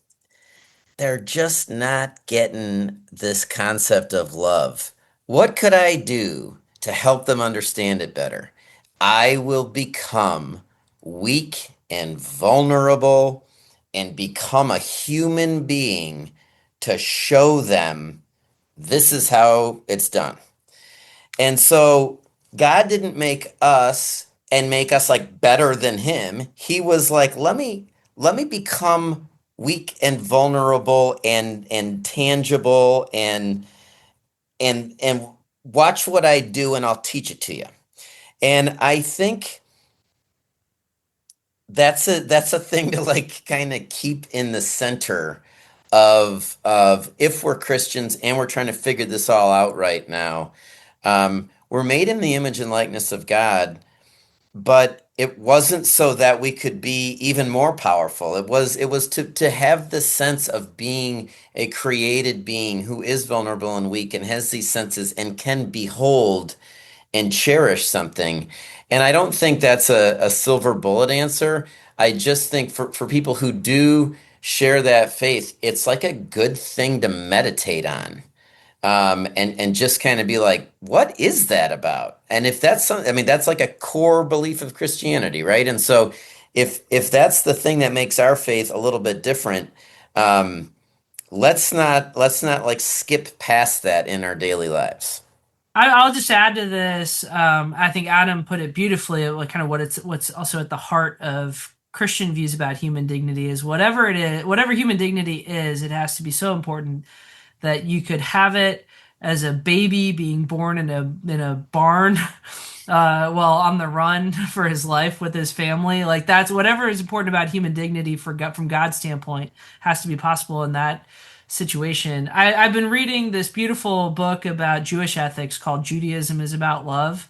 D: they're just not getting this concept of love. What could I do to help them understand it better? I will become weak and vulnerable and become a human being to show them this is how it's done. And so God didn't make us and make us like better than him. He was like, let me become weak and vulnerable and tangible and watch what I do and I'll teach it to you. And I think that's a thing to like kind of keep in the center of if we're Christians and we're trying to figure this all out right now. We're made in the image and likeness of God, but it wasn't so that we could be even more powerful. It was to have the sense of being a created being who is vulnerable and weak and has these senses and can behold and cherish something. And I don't think that's a silver bullet answer. I just think for people who do share that faith, it's like a good thing to meditate on. And just kind of be like, what is that about? And if that's something, I mean, that's like a core belief of Christianity, right? And so if that's the thing that makes our faith a little bit different, um, let's not like skip past that in our daily lives.
A: I'll just add to this. I think Adam put it beautifully. Like kind of what's also at the heart of Christian views about human dignity is whatever it is, whatever human dignity is, it has to be so important that you could have it as a baby being born in a barn, while on the run for his life with his family. Like that's whatever is important about human dignity from God's standpoint has to be possible in that situation. I've been reading this beautiful book about Jewish ethics called Judaism is About Love.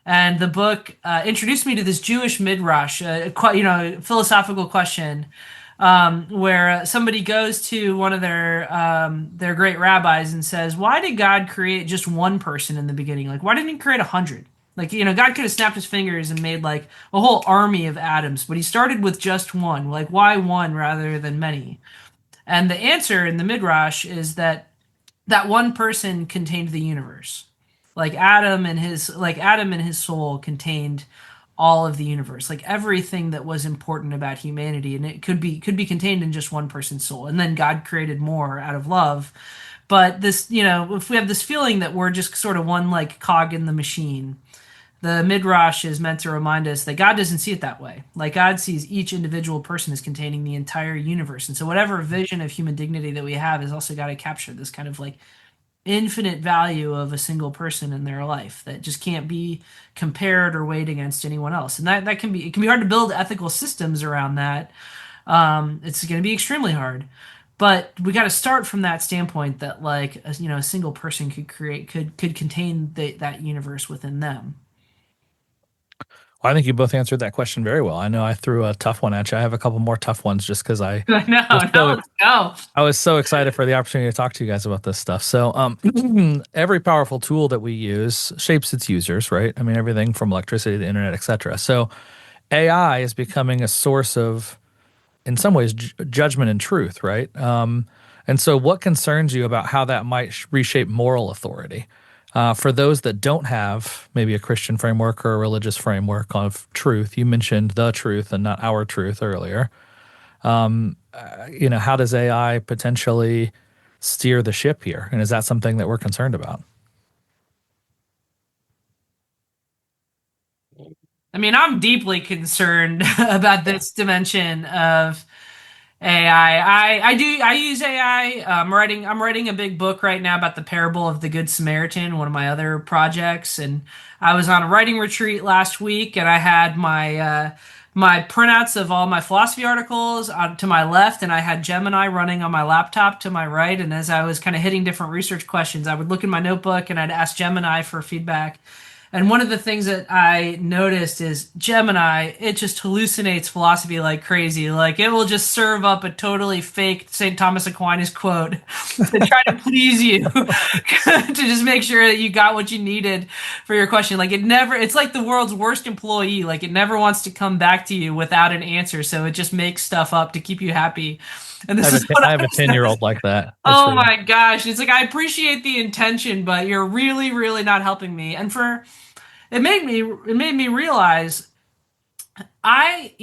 A: And the book introduced me to this Jewish midrash, philosophical question, where somebody goes to one of their great rabbis and says, "Why did God create just one person in the beginning? Like, why didn't He create 100? Like, God could have snapped His fingers and made like a whole army of atoms, but He started with just one. Like, why one rather than many?" And the answer in the midrash is that that one person contained the universe. Adam and his soul contained all of the universe, like everything that was important about humanity, and it could be contained in just one person's soul. And then God created more out of love. But this, if we have this feeling that we're just sort of one like cog in the machine, the Midrash is meant to remind us that God doesn't see it that way. Like God sees each individual person as containing the entire universe. And so whatever vision of human dignity that we have has also got to capture this kind of like infinite value of a single person in their life that just can't be compared or weighed against anyone else. And that can be, it can be hard to build ethical systems around that. It's going to be extremely hard. But we got to start from that standpoint that like a single person could contain that universe within them.
B: Well, I think you both answered that question very well. I know I threw a tough one at you. I have a couple more tough ones just because I
A: No,
B: was
A: no, let's go.
B: I was so excited for the opportunity to talk to you guys about this stuff. So, every powerful tool that we use shapes its users, right? I mean, everything from electricity to the internet, etc. So, AI is becoming a source of, in some ways, judgment and truth, right? And so, what concerns you about how that might reshape moral authority? For those that don't have maybe a Christian framework or a religious framework of truth, you mentioned the truth and not our truth earlier. How does AI potentially steer the ship here? And is that something that we're concerned about?
A: I mean, I'm deeply concerned about this dimension of AI. I use AI. I'm writing a big book right now about the parable of the Good Samaritan, one of my other projects, and I was on a writing retreat last week, and I had my printouts of all my philosophy articles to my left, and I had Gemini running on my laptop to my right. And as I was kind of hitting different research questions, I would look in my notebook and I'd ask Gemini for feedback. And one of the things that I noticed is Gemini, it just hallucinates philosophy like crazy. Like it will just serve up a totally fake St. Thomas Aquinas quote to try to please you, to just make sure that you got what you needed for your question. Like it's like the world's worst employee. Like it never wants to come back to you without an answer. So it just makes stuff up to keep you happy. And this is what
B: I have a 10-year-old like that. It's
A: Oh
B: real.
A: my gosh. It's like I appreciate the intention, but you're really, really not helping me. And for it made me realize I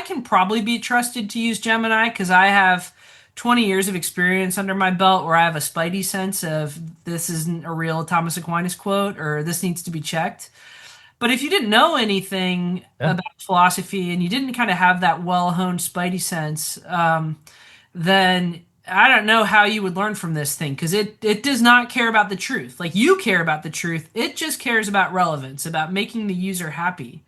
A: can probably be trusted to use Gemini because I have 20 years of experience under my belt where I have a spidey sense of this isn't a real Thomas Aquinas quote or this needs to be checked. But if you didn't know anything
B: Yeah.
A: about philosophy and you didn't kind of have that well-honed spidey sense, then I don't know how you would learn from this thing because it does not care about the truth. Like you care about the truth. It just cares about relevance, about making the user happy.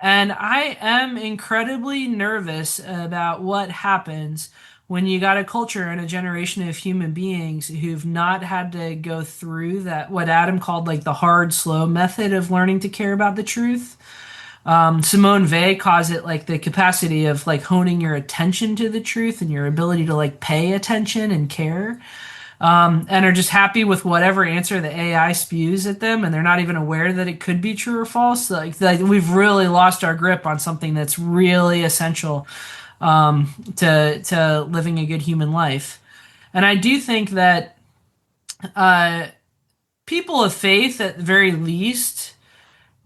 A: And I am incredibly nervous about what happens when you got a culture and a generation of human beings who've not had to go through that, what Adam called like the hard, slow method of learning to care about the truth. Simone Weil calls it like the capacity of like honing your attention to the truth and your ability to like pay attention and care, and are just happy with whatever answer the AI spews at them, and they're not even aware that it could be true or false. Like we've really lost our grip on something that's really essential to living a good human life. And I do think that uh, people of faith, at the very least,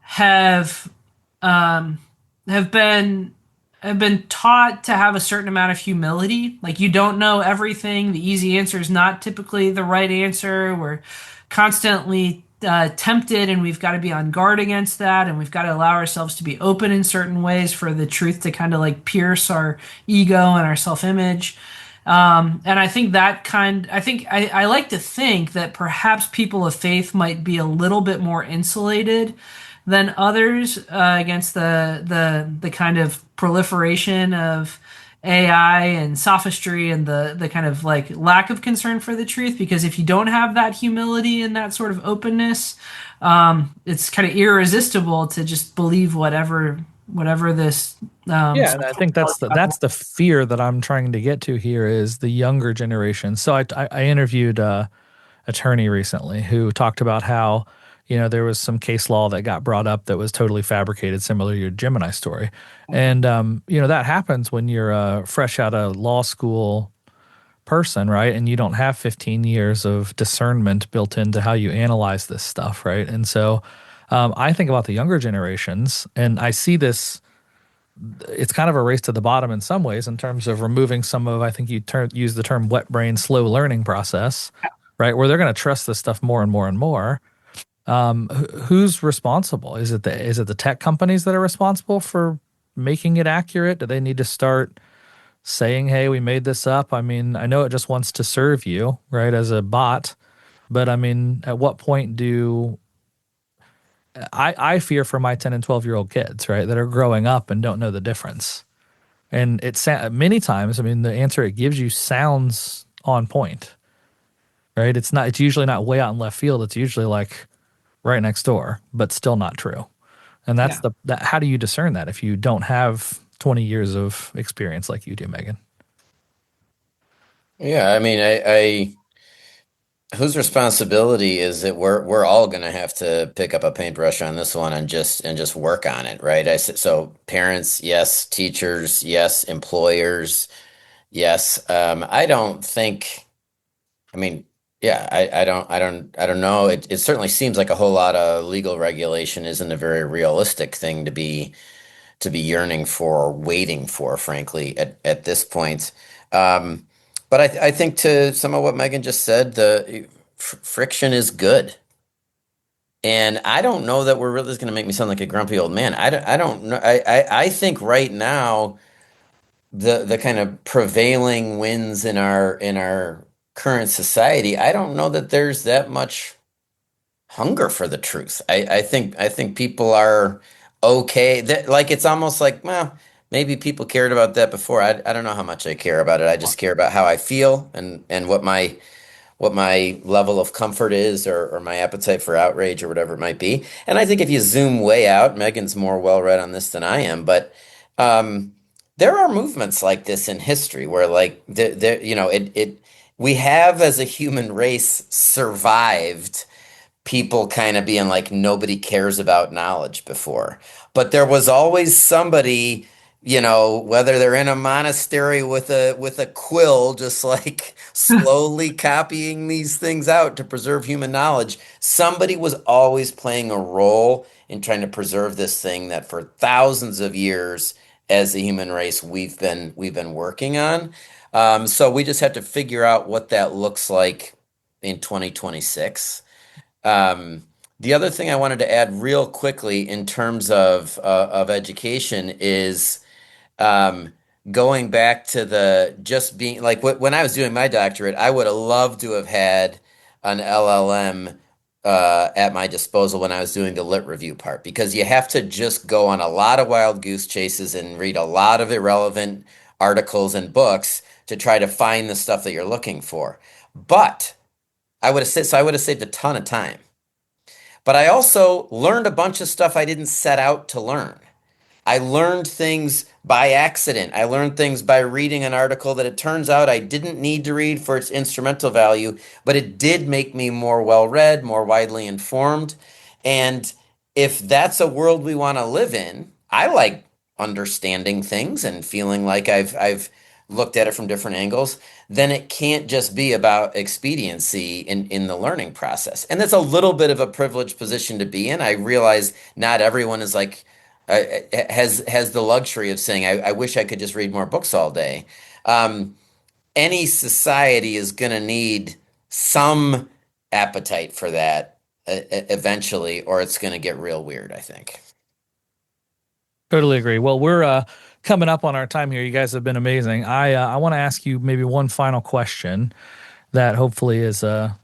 A: have um, have been have been taught to have a certain amount of humility. Like you don't know everything. The easy answer is not typically the right answer. We're constantly tempted, and we've got to be on guard against that. And we've got to allow ourselves to be open in certain ways for the truth to kind of like pierce our ego and our self-image. And I think I like to think that perhaps people of faith might be a little bit more insulated than others against the kind of proliferation of AI and sophistry and the kind of like lack of concern for the truth. Because if you don't have that humility and that sort of openness, it's kind of irresistible to just believe whatever this.
B: Yeah, and I think that's the fear that I'm trying to get to here is the younger generation. So I interviewed attorney recently who talked about how, there was some case law that got brought up that was totally fabricated, similar to your Gemini story. And, that happens when you're fresh out of law school, person, right? And you don't have 15 years of discernment built into how you analyze this stuff, right? And so I think about the younger generations, and I see this. It's kind of a race to the bottom in some ways in terms of removing some of, I think you use the term wet brain, slow learning process, right? Where they're going to trust this stuff more and more and more. Who's responsible? Is it the tech companies that are responsible for making it accurate? Do they need to start saying, "Hey, we made this up"? I mean, I know it just wants to serve you, right, as a bot, but I mean, at what point do I fear for my 10 and 12-year-old kids, right, that are growing up and don't know the difference. And many times, I mean, the answer it gives you sounds on point, right? It's usually not way out in left field. It's usually like right next door, but still not true. And that's
A: Yeah.
B: how do you discern that if you don't have 20 years of experience like you do, Megan?
D: Yeah, I mean, I whose responsibility is it? We're all gonna have to pick up a paintbrush on this one and just work on it, right? So parents, yes, teachers, yes, employers, yes. I don't think. I mean, yeah, I don't know. It certainly seems like a whole lot of legal regulation isn't a very realistic thing to be yearning for or waiting for, frankly, at this point. Um, but I think to some of what Megan just said, the friction is good. And I don't know that we're really, this is going to make me sound like a grumpy old man. I don't know. I think right now the kind of prevailing winds in our current society, I don't know that there's that much hunger for the truth. I think people are okay. That, like, it's almost like, well, maybe people cared about that before. I don't know how much I care about it. I just care about how I feel and what my level of comfort is, or my appetite for outrage or whatever it might be. And I think if you zoom way out, Megan's more well read on this than I am, but um, there are movements like this in history where, like, we have as a human race survived people kind of being like nobody cares about knowledge before. But there was always somebody, whether they're in a monastery with a quill, just like slowly copying these things out to preserve human knowledge. Somebody was always playing a role in trying to preserve this thing that for thousands of years as a human race we've been working on. So we just have to figure out what that looks like in 2026. Um, the other thing I wanted to add real quickly in terms of education is um, going back to the just being like when I was doing my doctorate, I would have loved to have had an LLM at my disposal when I was doing the lit review part, because you have to just go on a lot of wild goose chases and read a lot of irrelevant articles and books to try to find the stuff that you're looking for. But I would have saved a ton of time. But I also learned a bunch of stuff I didn't set out to learn. I learned things by accident. I learned things by reading an article that it turns out I didn't need to read for its instrumental value, but it did make me more well read, more widely informed. And if that's a world we want to live in, I like understanding things and feeling like I've looked at it from different angles. Then it can't just be about expediency in the learning process. And that's a little bit of a privileged position to be in. I realize not everyone is like has the luxury of saying, I wish I could just read more books all day. Um, any society is going to need some appetite for that eventually, or it's going to get real weird, I think.
B: Totally agree. Well, we're coming up on our time here. You guys have been amazing. I want to ask you maybe one final question that hopefully is a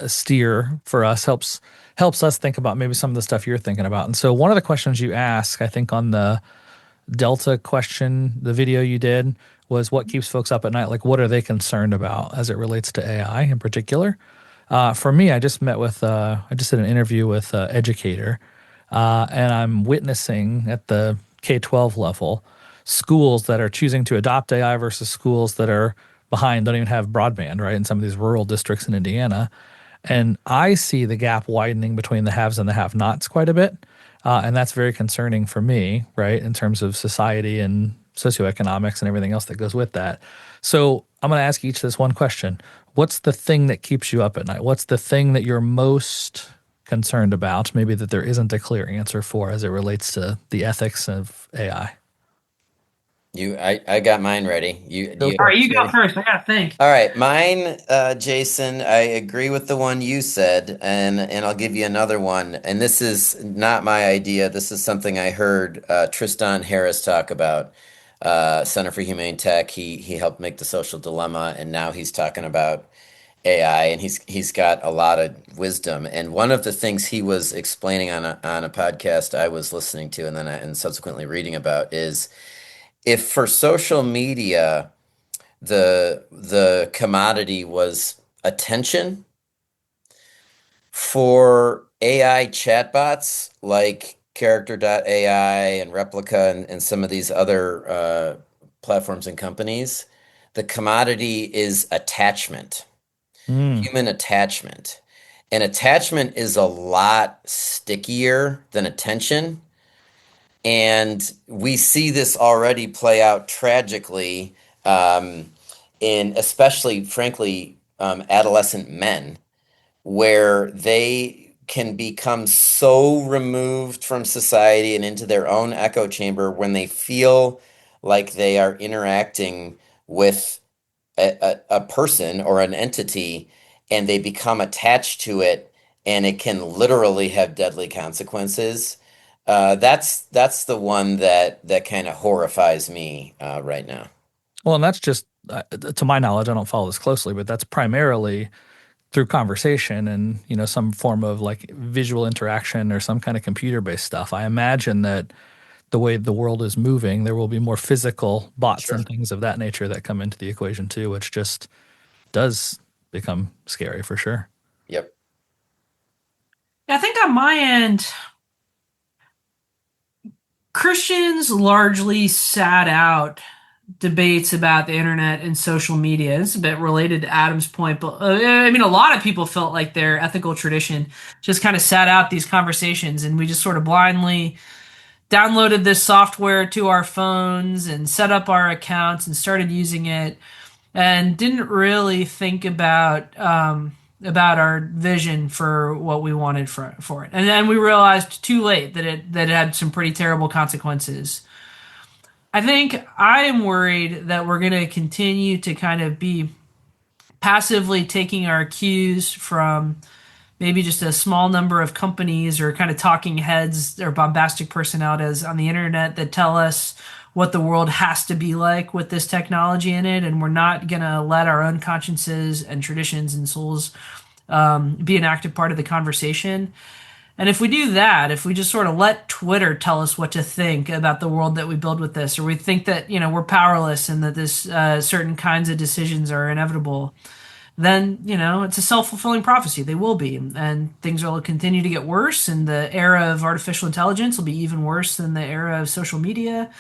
B: steer for us, helps us think about maybe some of the stuff you're thinking about. And so one of the questions you ask, I think on the Delta question, the video you did, was what keeps folks up at night? Like, what are they concerned about as it relates to AI in particular? For me, I just did an interview with an educator, and I'm witnessing at the K-12 level schools that are choosing to adopt AI versus schools that are behind, don't even have broadband, right, in some of these rural districts in Indiana. And I see the gap widening between the haves and the have-nots quite a bit. And that's very concerning for me, right, in terms of society and socioeconomics and everything else that goes with that. So I'm going to ask each this one question. What's the thing that keeps you up at night? What's the thing that you're most concerned about, maybe that there isn't a clear answer for as it relates to the ethics of AI?
D: I got mine ready.
B: Go
A: All
B: for
A: right,
B: it.
A: you go first. I gotta think.
D: All right, mine, Jason, I agree with the one you said, and I'll give you another one. And this is not my idea. This is something I heard Tristan Harris talk about, Center for Humane Tech. He helped make The Social Dilemma, and now he's talking about AI, and he's got a lot of wisdom. And one of the things he was explaining on a podcast I was listening to, and subsequently reading about, is if for social media the commodity was attention, for AI chatbots like Character.ai and Replica and some of these other platforms and companies, the commodity is attachment,
B: Mm.
D: human attachment. And attachment is a lot stickier than attention. And we see this already play out tragically in especially, frankly, adolescent men, where they can become so removed from society and into their own echo chamber when they feel like they are interacting with a person or an entity, and they become attached to it, and it can literally have deadly consequences. That's the one that kind of horrifies me right now.
B: Well, and that's just, to my knowledge, I don't follow this closely, but that's primarily through conversation and, some form of like visual interaction or some kind of computer-based stuff. I imagine that the way the world is moving, there will be more physical bots
D: Sure.
B: and things of that nature that come into the equation too, which just does become scary for sure.
D: Yep.
A: Yeah, I think on my end, Christians largely sat out debates about the internet and social media. It's a bit related to Adam's point, but I mean, a lot of people felt like their ethical tradition just kind of sat out these conversations, and we just sort of blindly downloaded this software to our phones and set up our accounts and started using it, and didn't really think about our vision for what we wanted for it. And then we realized too late that it had some pretty terrible consequences. I think I am worried that we're going to continue to kind of be passively taking our cues from maybe just a small number of companies or kind of talking heads or bombastic personalities on the internet that tell us what the world has to be like with this technology in it, and we're not going to let our own consciences and traditions and souls be an active part of the conversation. And if we do that, if we just sort of let Twitter tell us what to think about the world that we build with this, or we think that we're powerless and that this certain kinds of decisions are inevitable, then it's a self-fulfilling prophecy. They will be, and things will continue to get worse. And the era of artificial intelligence will be even worse than the era of social media.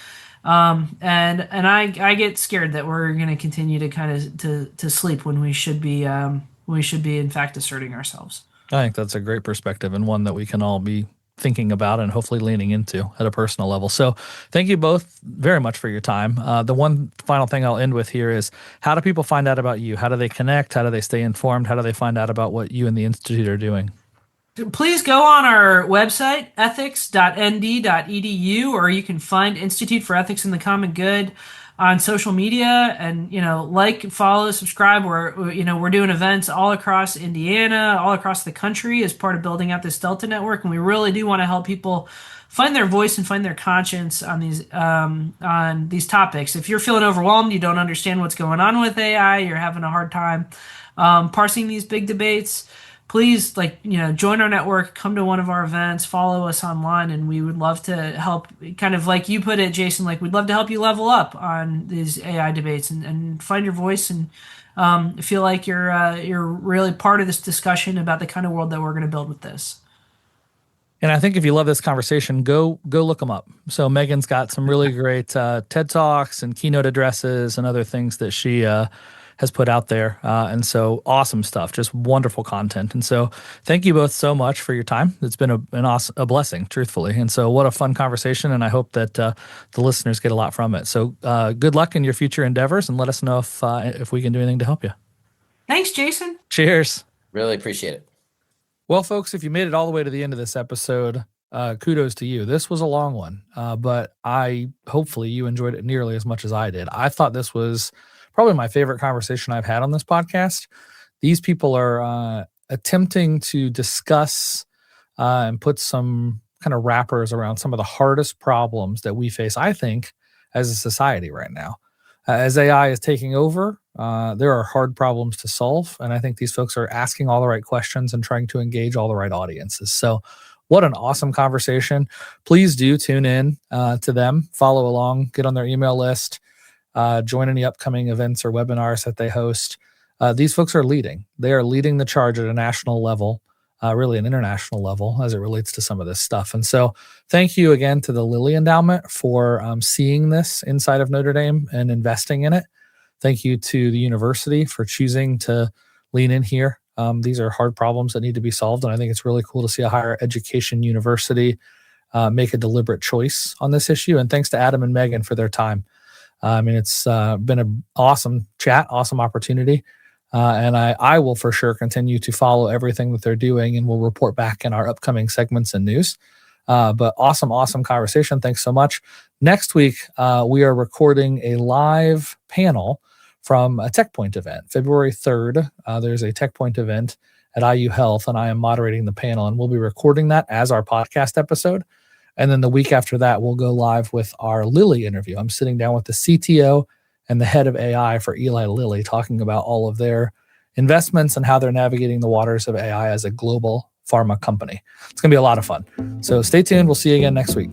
A: And I get scared that we're going to continue to kind of to sleep when we should be in fact asserting ourselves.
B: I think that's a great perspective and one that we can all be thinking about and hopefully leaning into at a personal level. So thank you both very much for your time. The one final thing I'll end with here is, how do people find out about you? How do they connect? How do they stay informed? How do they find out about what you and the Institute are doing?
A: Please go on our website, ethics.nd.edu, or you can find Institute for Ethics and the Common Good on social media, and like, follow, subscribe. We're doing events all across Indiana, all across the country as part of building out this Delta network, and we really do want to help people find their voice and find their conscience on these topics. If you're feeling overwhelmed, you don't understand what's going on with AI, you're having a hard time parsing these big debates, please, join our network, come to one of our events, follow us online, and we would love to help. Kind of like you put it, Jason, we'd love to help you level up on these AI debates and find your voice and feel like you're really part of this discussion about the kind of world that we're going to build with this.
B: And I think if you love this conversation, go look them up. So Meghan's got some really great TED Talks and keynote addresses and other things that she has put out there. And so awesome stuff, just wonderful content. And so thank you both so much for your time. It's been a blessing, truthfully. And so what a fun conversation. And I hope that the listeners get a lot from it. So good luck in your future endeavors, and let us know if we can do anything to help you.
A: Thanks, Jason.
B: Cheers.
D: Really appreciate it.
B: Well, folks, if you made it all the way to the end of this episode, kudos to you. This was a long one, but hopefully you enjoyed it nearly as much as I did. I thought this was probably my favorite conversation I've had on this podcast. These people are attempting to discuss and put some kind of wrappers around some of the hardest problems that we face, I think, as a society right now. As AI is taking over, there are hard problems to solve. And I think these folks are asking all the right questions and trying to engage all the right audiences. So what an awesome conversation. Please do tune in to them, follow along, get on their email list, join any upcoming events or webinars that they host. These folks are leading. They are leading the charge at a national level, really an international level as it relates to some of this stuff. And so thank you again to the Lilly Endowment for seeing this inside of Notre Dame and investing in it. Thank you to the university for choosing to lean in here. These are hard problems that need to be solved. And I think it's really cool to see a higher education university make a deliberate choice on this issue. And thanks to Adam and Meghan for their time. I mean, it's been an awesome chat, awesome opportunity. And I will for sure continue to follow everything that they're doing, and we'll report back in our upcoming segments and news. But awesome conversation. Thanks so much. Next week, we are recording a live panel from a TechPoint event. February 3rd, there's a TechPoint event at IU Health, and I am moderating the panel, and we'll be recording that as our podcast episode. And then the week after that, we'll go live with our Lilly interview. I'm sitting down with the CTO and the head of AI for Eli Lilly, talking about all of their investments and how they're navigating the waters of AI as a global pharma company. It's going to be a lot of fun. So stay tuned. We'll see you again next week.